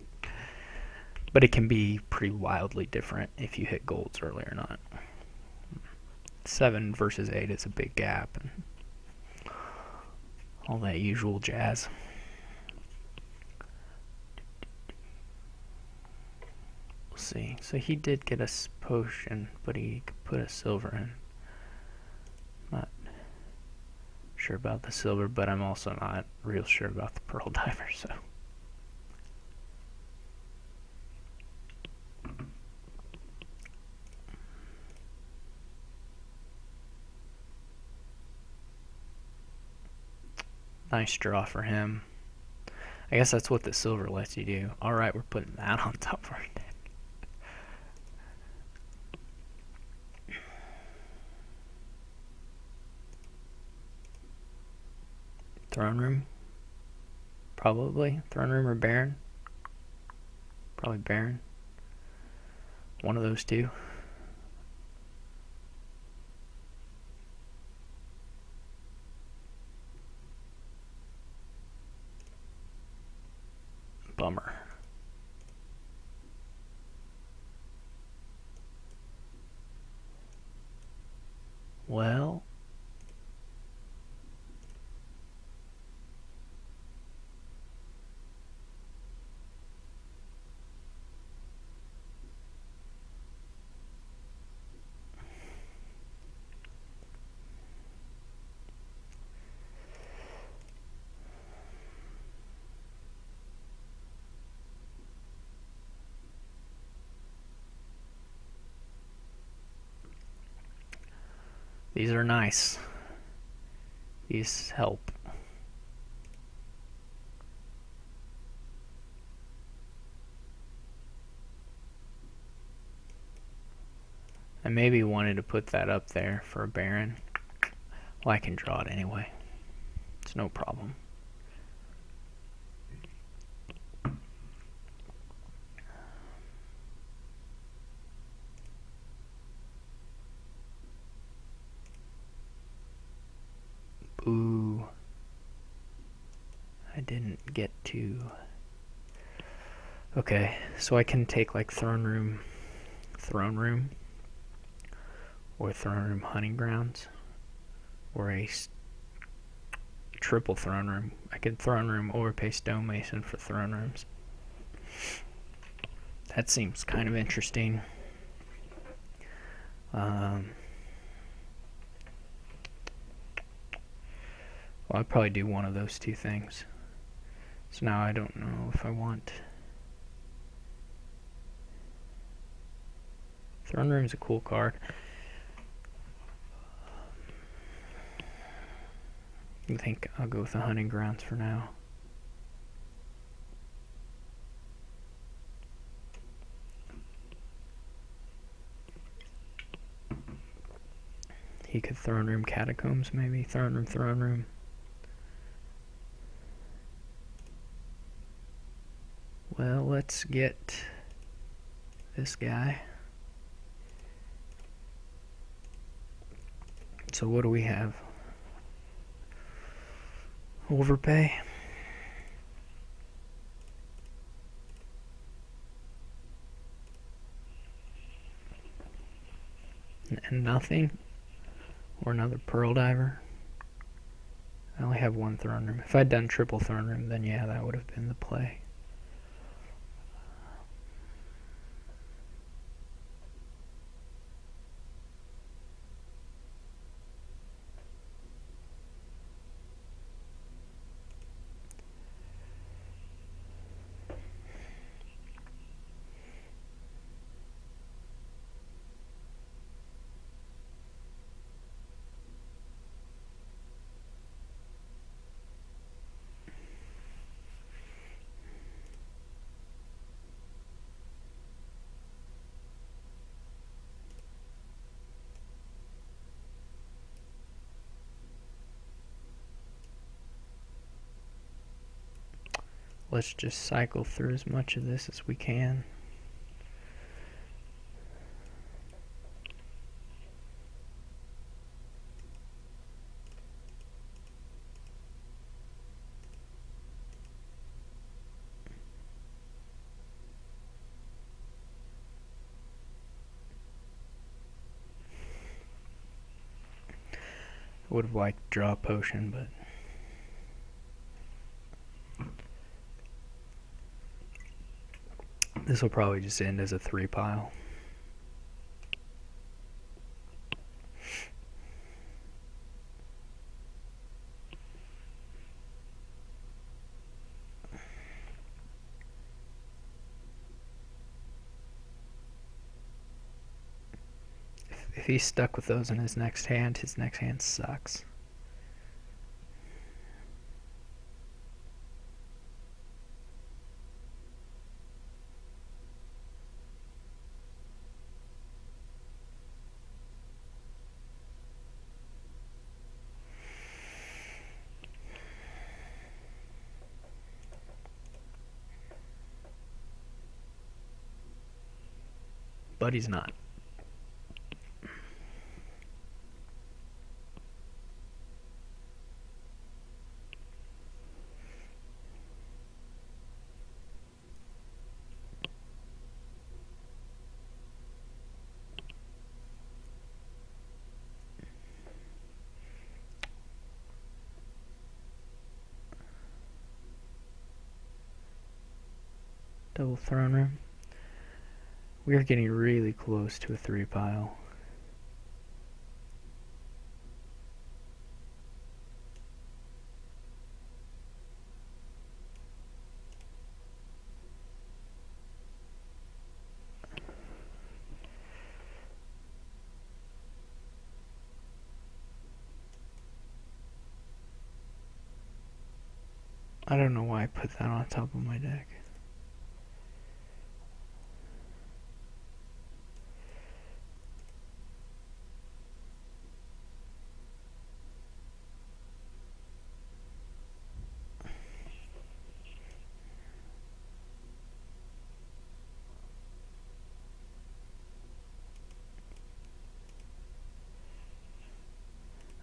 But it can be pretty wildly different if you hit golds early or not. 7 versus 8 is a big gap, and all that usual jazz. We'll see. So he did get a potion, but he could put a silver in. Not sure about the silver, but I'm also not real sure about the Pearl Diver, so. Nice draw for him. I guess that's what the silver lets you do. Alright, we're putting that on top of our deck. Throne Room? Probably. Throne Room or Baron? Probably Baron. One of those two. Bummer. Well, these are nice. These help. I maybe wanted to put that up there for a Baron. Well, I can draw it anyway. It's no problem. Boo. I didn't get to... Okay, so I can take like Throne Room, or Throne Room Hunting Grounds, or a triple Throne Room. I could Throne Room overpay Stonemason for Throne Rooms. That seems kind of interesting. Well, I'd probably do one of those two things. So now I don't know if I want... Throne Room's a cool card. I think I'll go with the Hunting Grounds for now. He could Throne Room Catacombs, maybe. Throne Room. Well, let's get this guy. So what do we have? Overpay. And nothing? Or another Pearl Diver? I only have one Throne Room. If I'd done triple Throne Room, then yeah, that would have been the play. let's just cycle through as much of this as we can. Would have liked to draw a potion, but this will probably just end as a 3 pile. If he's stuck with those in his next hand sucks. But he's not. Double throne room. We are getting really close to a 3 pile. I don't know why I put that on top of my deck.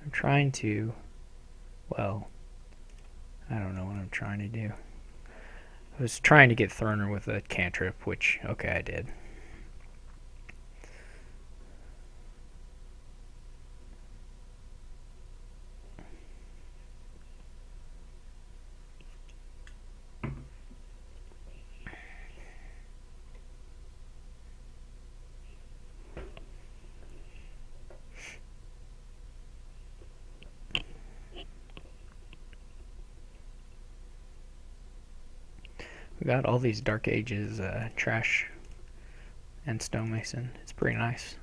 I'm trying to, well, I don't know what I'm trying to do. I was trying to get Throner with a cantrip, which, okay, I did. We got all these Dark Ages trash and stonemason. It's pretty nice.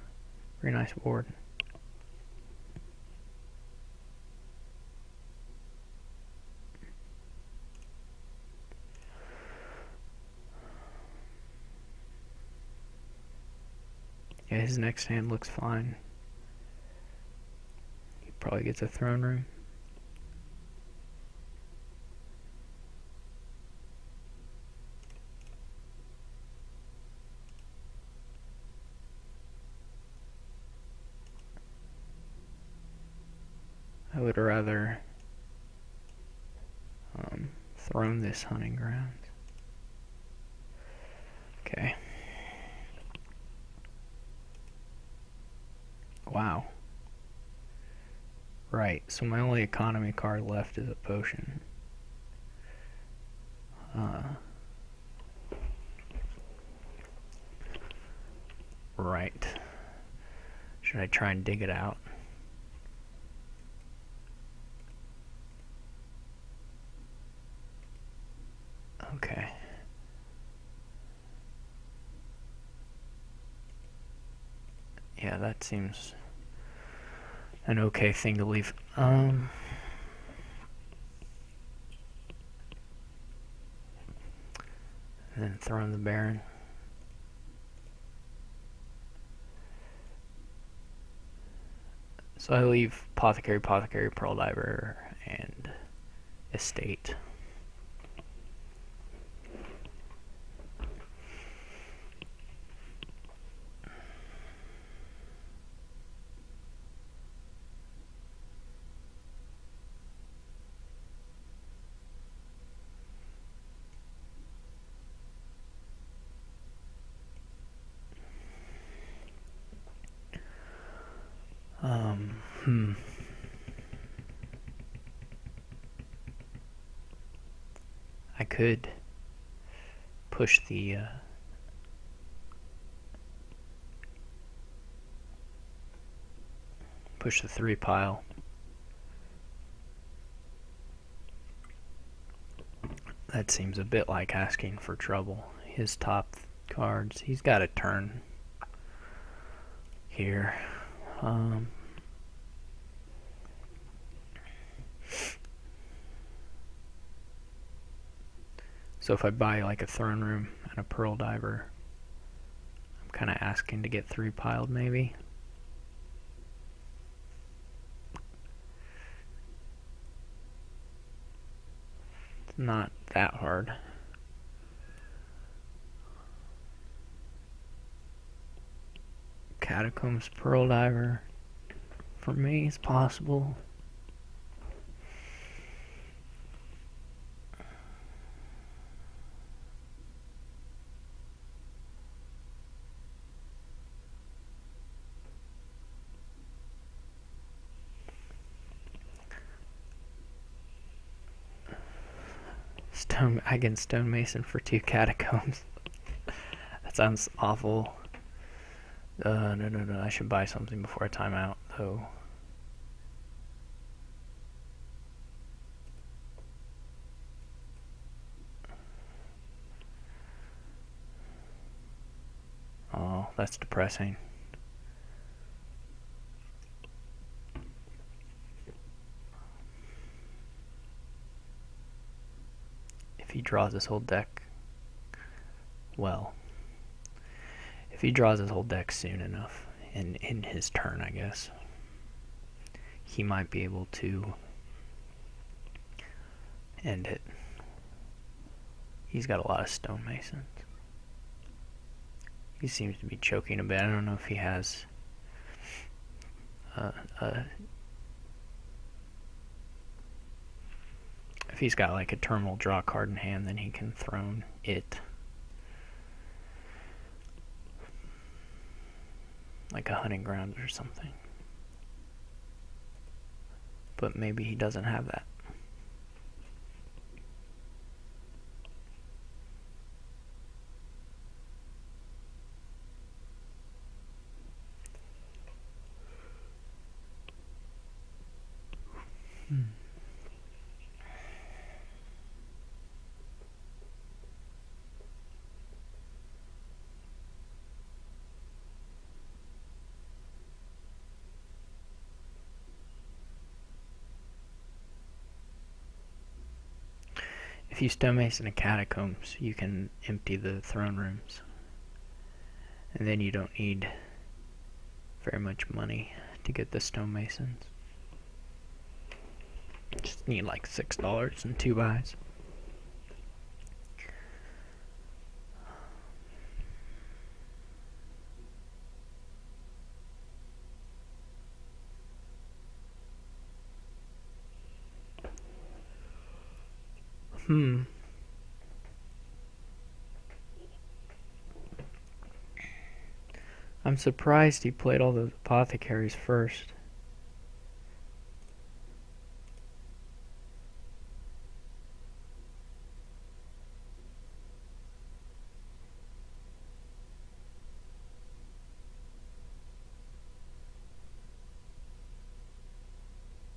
Pretty nice board. Yeah, his next hand looks fine. He probably gets a throne room. I would rather throne this hunting ground. Okay. Wow. Right, so my only economy card left is a potion. Right. Should I try and dig it out? Okay. Yeah, that seems an okay thing to leave. And then throw in the Baron. So I leave Apothecary, Pearl Diver, and Estate. I could push the push the 3 pile. That seems a bit like asking for trouble. His top cards, he's got a turn here. So if I buy like a throne room and a pearl diver, I'm kind of asking to get 3 piled maybe. It's not that hard. Catacombs pearl diver for me is possible. I can stonemason for 2 catacombs. That sounds awful. No. I should buy something before I time out, though. Oh, that's depressing. If he draws his whole deck, well, if he draws his whole deck soon enough, in his turn, I guess, he might be able to end it. He's got a lot of stonemasons. He seems to be choking a bit. I don't know if he has if he's got like a terminal draw card in hand, then he can throne it. Like a hunting grounds or something. But maybe he doesn't have that. If you stonemason a catacombs, you can empty the throne rooms. And then you don't need very much money to get the stonemasons. Just need like $6 and 2 buys. I'm surprised he played all the apothecaries first.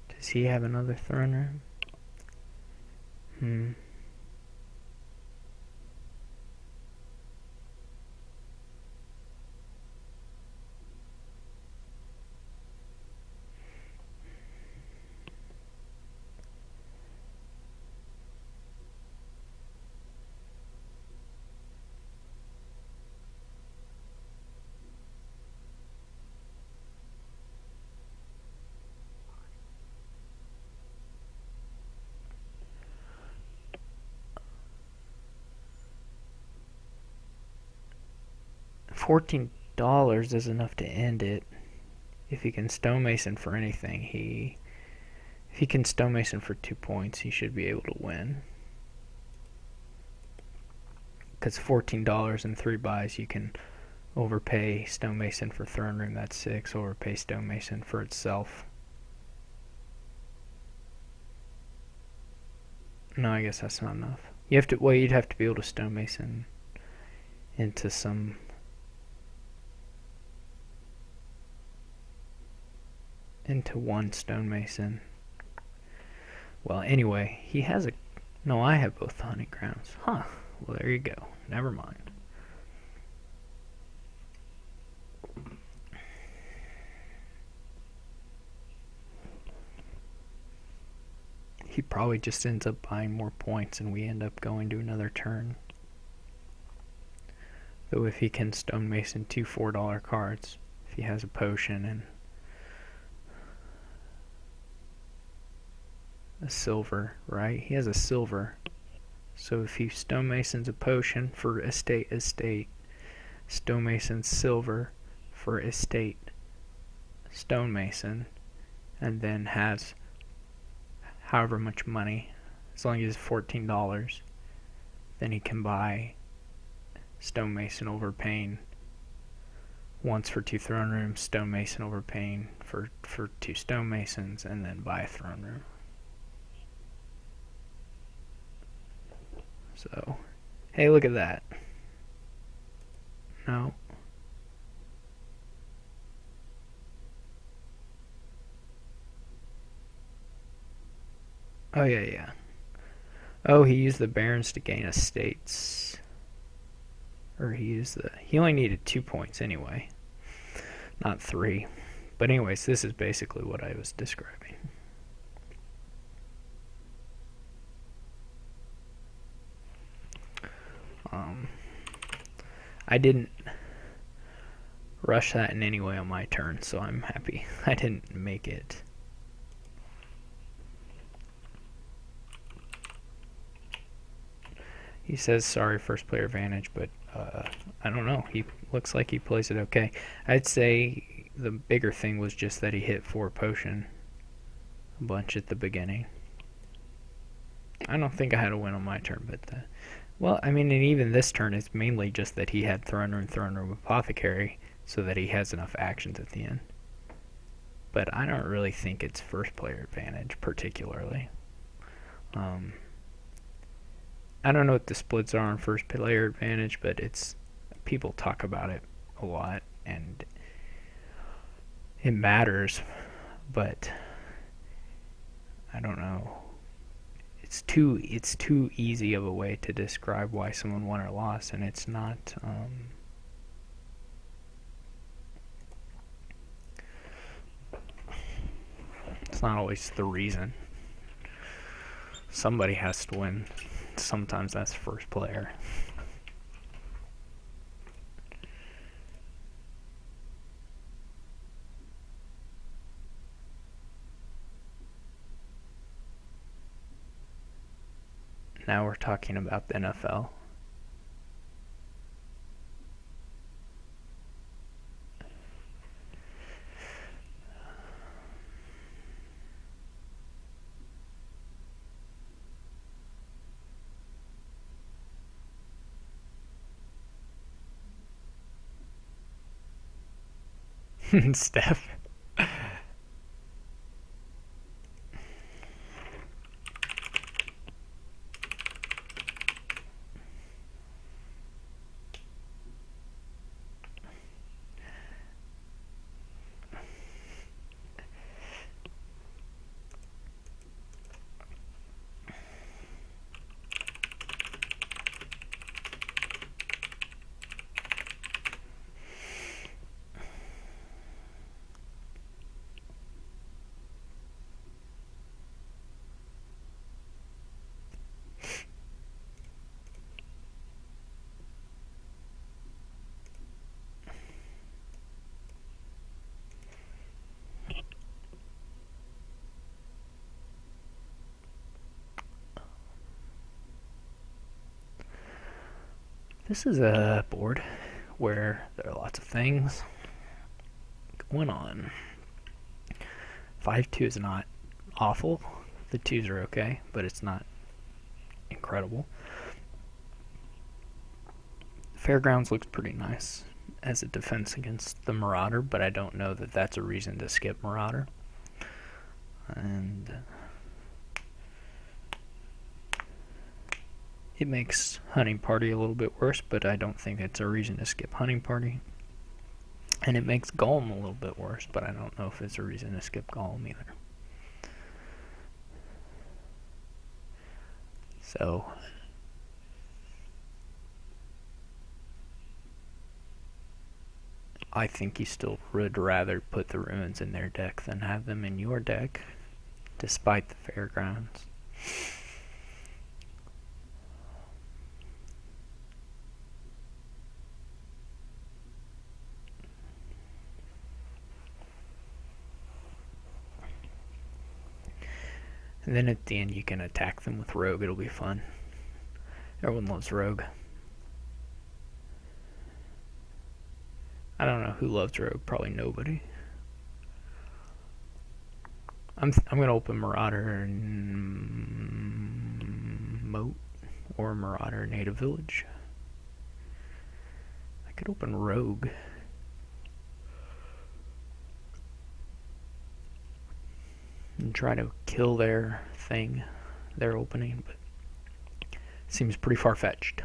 Does he have another throne room? $14 is enough to end it. If he can stonemason for anything, if he can stonemason for 2 points, he should be able to win. Because $14 and 3 buys, you can overpay stonemason for throne room, that's 6, overpay stonemason for itself, No, I guess that's not enough. You have to. Well, you'd have to be able to stonemason into one stonemason. Well, anyway, he has a. No, I have both hunting grounds. Huh. Well, there you go. Never mind. He probably just ends up buying more points and we end up going to another turn. Though if he can stonemason 2 $4 cards, if he has a potion and a silver, right? He has a silver. So if he stonemasons a potion for estate, stonemasons silver for estate, stonemason, and then has however much money, as long as it's $14, then he can buy stonemason overpaying once for 2 throne rooms, stonemason overpaying for 2 stonemasons, and then buy a throne room. So, hey, look at that. No. Oh, yeah. Oh, he used the barons to gain estates. Or he only needed 2 points anyway. Not 3. But anyways, this is basically what I was describing. I didn't rush that in any way on my turn, so I'm happy I didn't make it. He says sorry, first player advantage, but I don't know. He looks like he plays it okay. I'd say the bigger thing was just that he hit 4 potion a bunch at the beginning. I don't think I had a win on my turn, but well, I mean, and even this turn is mainly just that he had throne room, apothecary, so that he has enough actions at the end. But I don't really think it's first player advantage particularly. I don't know what the splits are on first player advantage, but people talk about it a lot, and it matters, but I don't know. It's too easy of a way to describe why someone won or lost, and it's not. It's not always the reason. Somebody has to win. Sometimes that's first player. Now we're talking about the NFL. Steph. This is a board where there are lots of things going on. 5-2 is not awful. The 2s are okay, but it's not incredible. Fairgrounds looks pretty nice as a defense against the Marauder, but I don't know that that's a reason to skip Marauder. And It makes hunting party a little bit worse, but I don't think it's a reason to skip hunting party. And it makes Golem a little bit worse, but I don't know if it's a reason to skip Golem either. So I think you still would rather put the ruins in their deck than have them in your deck, despite the fairgrounds. And then at the end you can attack them with Rogue. It'll be fun. Everyone loves Rogue. I don't know who loves Rogue. Probably nobody. I'm gonna open Marauder and Moat or Marauder Native Village. I could open Rogue. And try to kill their thing, their opening, but seems pretty far-fetched.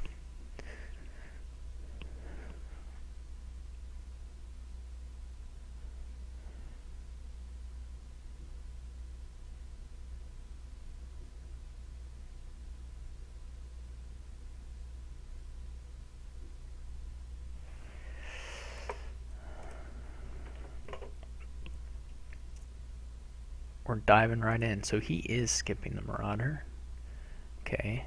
We're diving right in. So he is skipping the Marauder. Okay.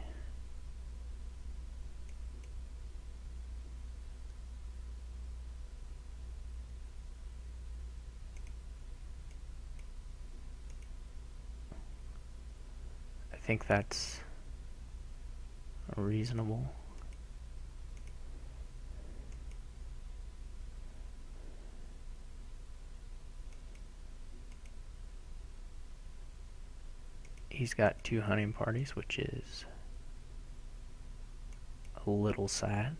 I think that's reasonable. He's got 2 hunting parties, which is a little sad.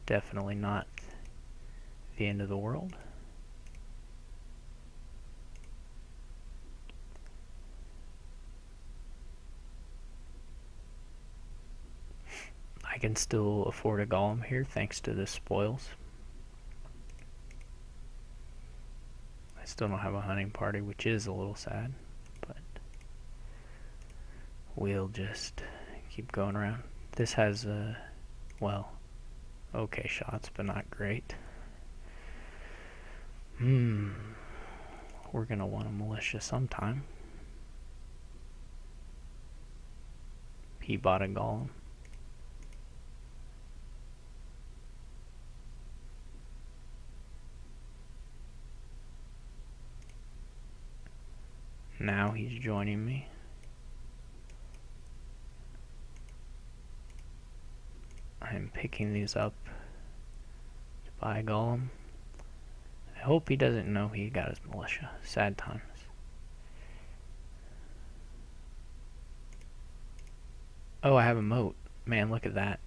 Definitely not the end of the world. I can still afford a Golem here thanks to the spoils. I still don't have a hunting party, which is a little sad, but we'll just keep going around. This has well, okay shots, but not great. We're gonna want a militia sometime. He bought a Golem. Now he's joining me. I'm picking these up to buy a Golem. I hope he doesn't know he got his militia. Sad times. Oh, I have a moat. Man, look at that.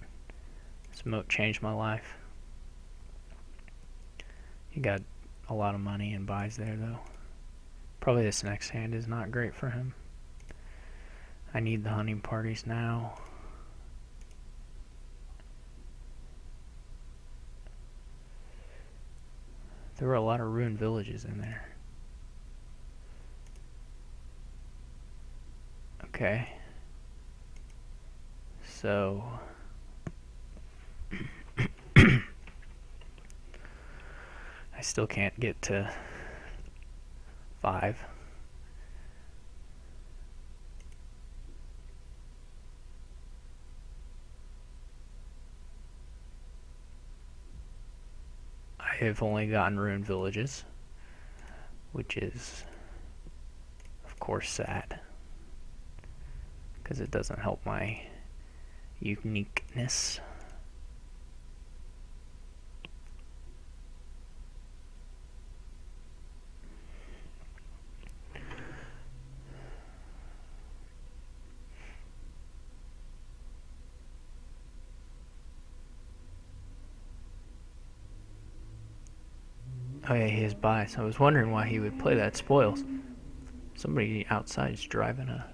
This moat changed my life. He got a lot of money and buys there, though. Probably this next hand is not great for him. I need the hunting parties now. There were a lot of ruined villages in there. Okay. So I still can't get to 5. I have only gotten ruined villages, which is of course sad, because it doesn't help my uniqueness. Oh yeah, he has buys. I was wondering why he would play that spoils. Somebody outside is driving a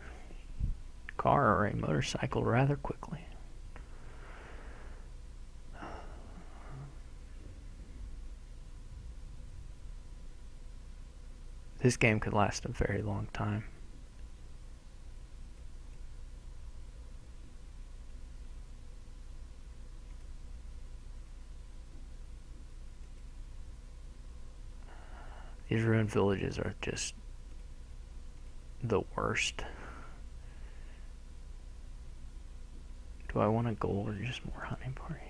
car or a motorcycle rather quickly. This game could last a very long time. These ruined villages are just the worst. Do I want a gold or just more hunting parties?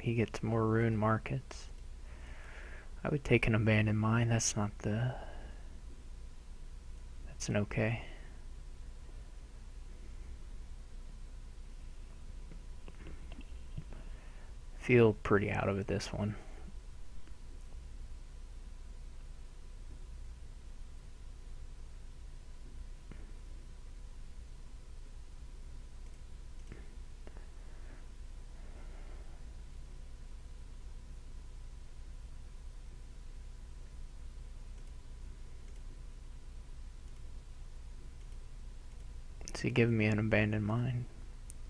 He gets more ruined markets. I would take an abandoned mine. That's not the... That's an okay. Feel pretty out of it this one. Is he giving me an abandoned mine?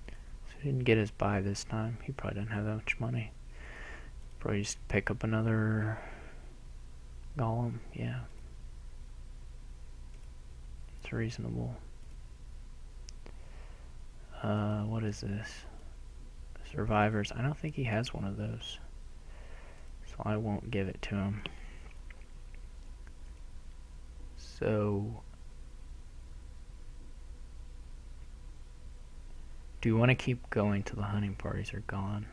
So he didn't get his buy this time. He probably didn't have that much money. Probably just pick up another golem. Yeah. It's reasonable. What is this? Survivors. I don't think he has one of those. So I won't give it to him. So... do we want to keep going till the hunting parties are gone?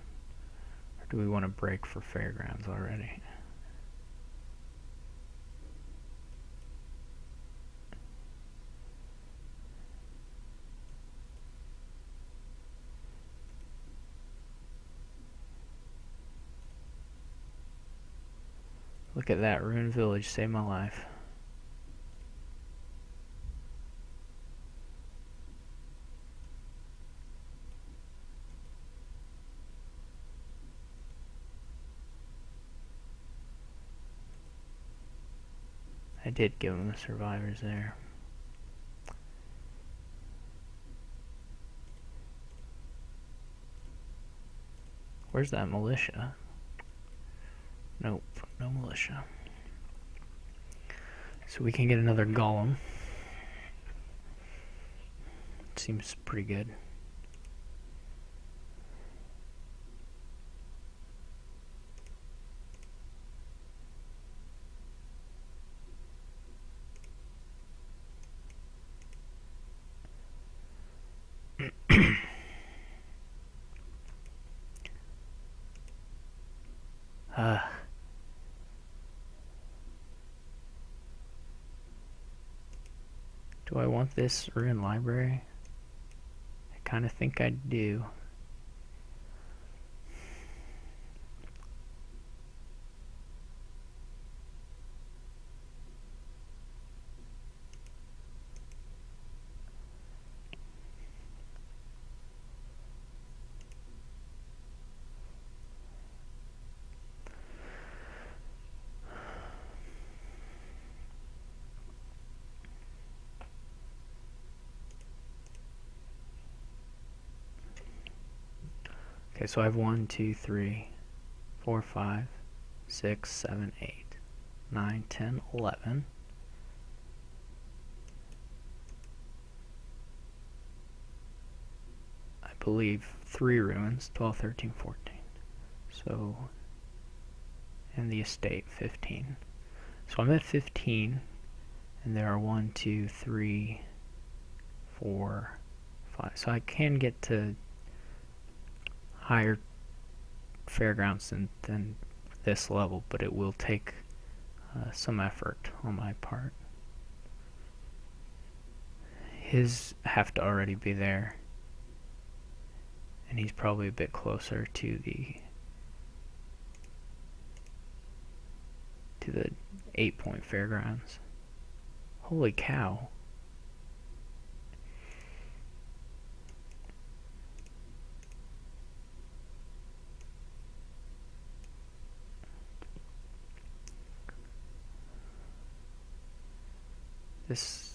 Or do we want to break for fairgrounds already? Look at that, ruined village saved my life. I did give him the survivors there. Where's that militia? Nope, no militia. So we can get another golem. Seems pretty good. Do I want this ruined library? I kind of think I do. Okay, so I have 1, 2, 3, 4, 5, 6, 7, 8, 9, 10, 11. I believe 3 ruins, 12, 13, 14. So, and the estate, 15. So I'm at 15, and there are 1, 2, 3, 4, 5. So I can get to higher fairgrounds than this level, but it will take some effort on my part. His have to already be there, and he's probably a bit closer to the 8-point fairgrounds. Holy cow. This.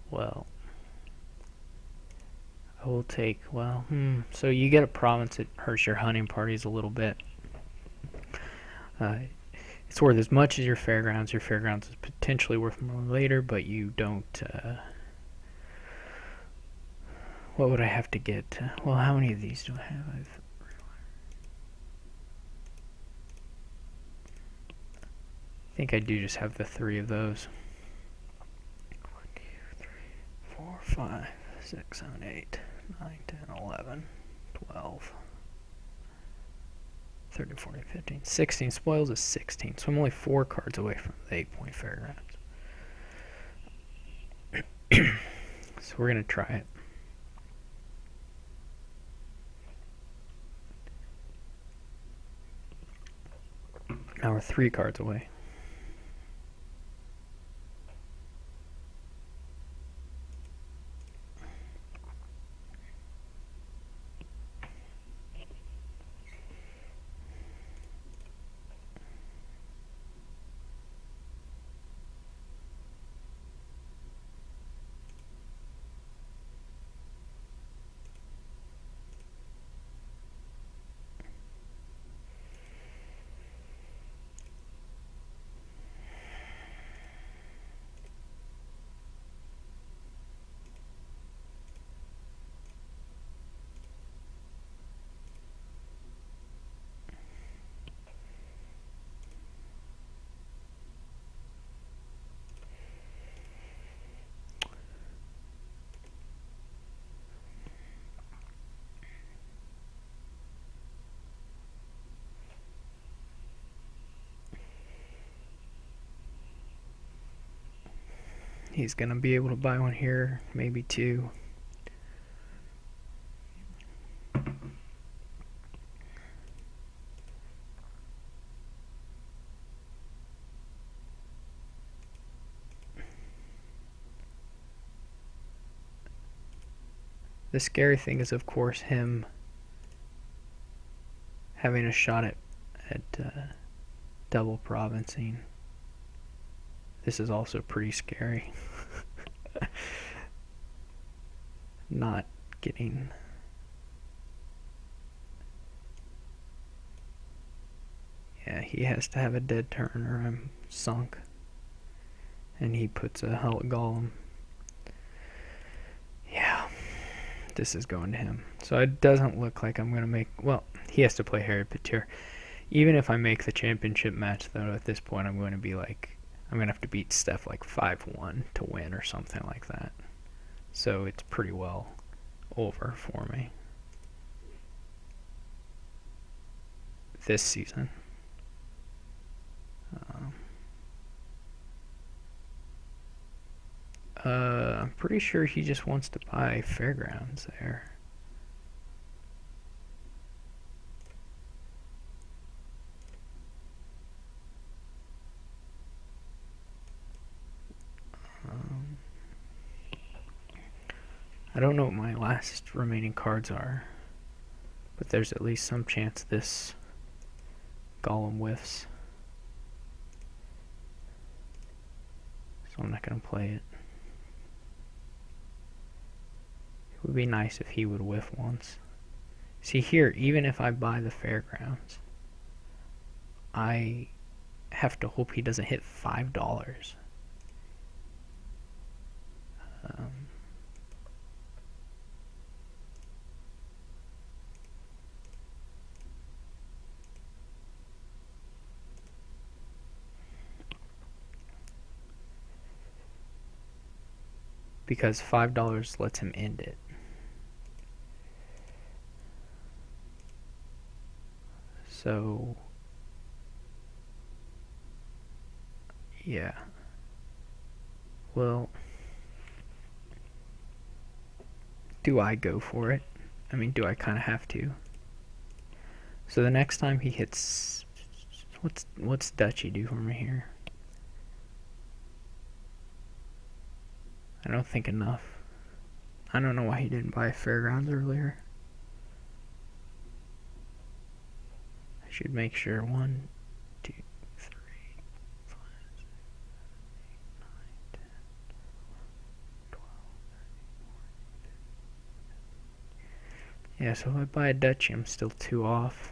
Well, I will take, well, so you get a province, it hurts your hunting parties a little bit. It's worth as much as your fairgrounds. Your fairgrounds is potentially worth more later, but you don't, what would I have to get? Well, how many of these do I have? I think I do just have the 3 of those. 1, 2, 3, 4, 5, 6, 7, 8, 9, 10, 11, 12, 13, 14, 15, 16. Spoils is 16, so I'm only 4 cards away from the 8-point fairgrounds. So we're going to try it. Now we're 3 cards away. He's going to be able to buy one here, maybe 2. The scary thing is, of course, him having a shot at double provincing. This is also pretty scary. Not getting... Yeah, he has to have a dead turn or I'm sunk. And he puts a Hellet Golem. Yeah, this is going to him. So it doesn't look like I'm going to make... Well, he has to play Harry Petir. Even if I make the championship match, though, at this point I'm going to be like... I'm going to have to beat Steph like 5-1 to win or something like that. So it's pretty well over for me this season. I'm pretty sure he just wants to buy fairgrounds there. I don't know what my last remaining cards are, but there's at least some chance this Golem whiffs. So I'm not going to play it. It would be nice if he would whiff once. See here, even if I buy the fairgrounds, I have to hope he doesn't hit $5. Because $5 lets him end it. So Yeah. Well, do I go for it? I mean, do I kind of have to? So the next time he hits... What's Dutchy do for me here? I don't think enough. I don't know why he didn't buy Fairgrounds earlier. I should make sure. 1, 2, 3, 5, 6, 7, 8, 9, 10, 12, 13, 14, 15. Yeah, so if I buy a Dutchy, I'm still 2 off.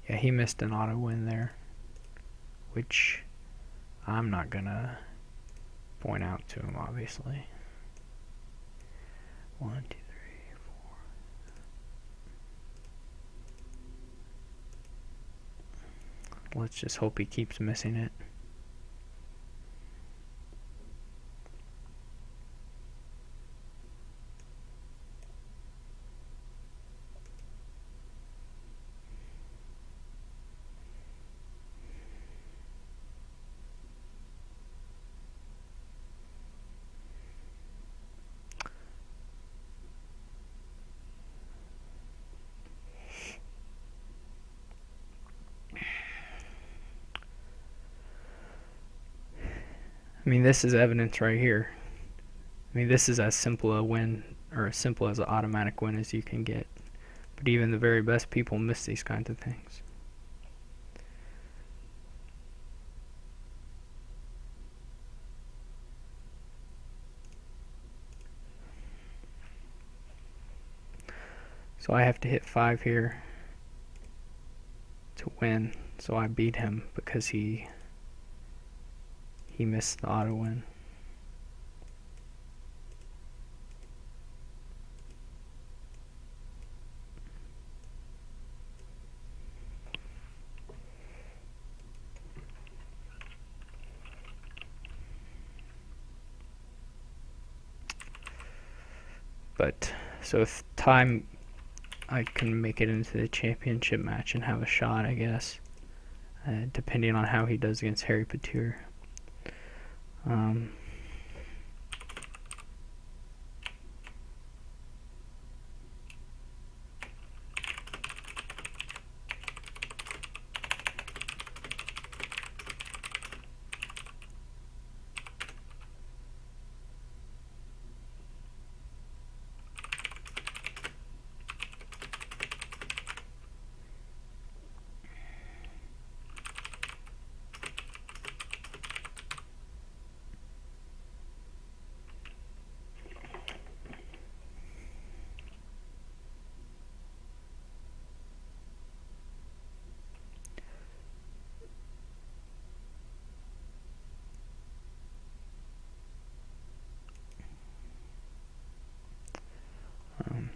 Yeah, he missed an auto win there, which I'm not gonna point out to him, obviously. 1, 2, 3, 4. Let's just hope he keeps missing it. I mean, this is evidence right here. I mean, this is as simple a win, or as simple as an automatic win as you can get. But even the very best people miss these kinds of things. So I have to hit 5 here to win. So I beat him because he missed the auto win. But so if time, I can make it into the championship match and have a shot, I guess, depending on how he does against Harry Patur.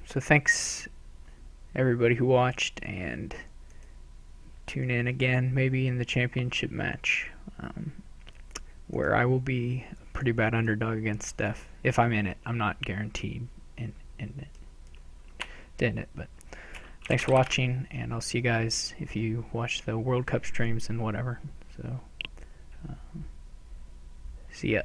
So thanks everybody who watched, and tune in again maybe in the championship match, where I will be a pretty bad underdog against Steph if I'm in it. I'm not guaranteed in it, but thanks for watching, and I'll see you guys if you watch the World Cup streams and whatever. So see ya.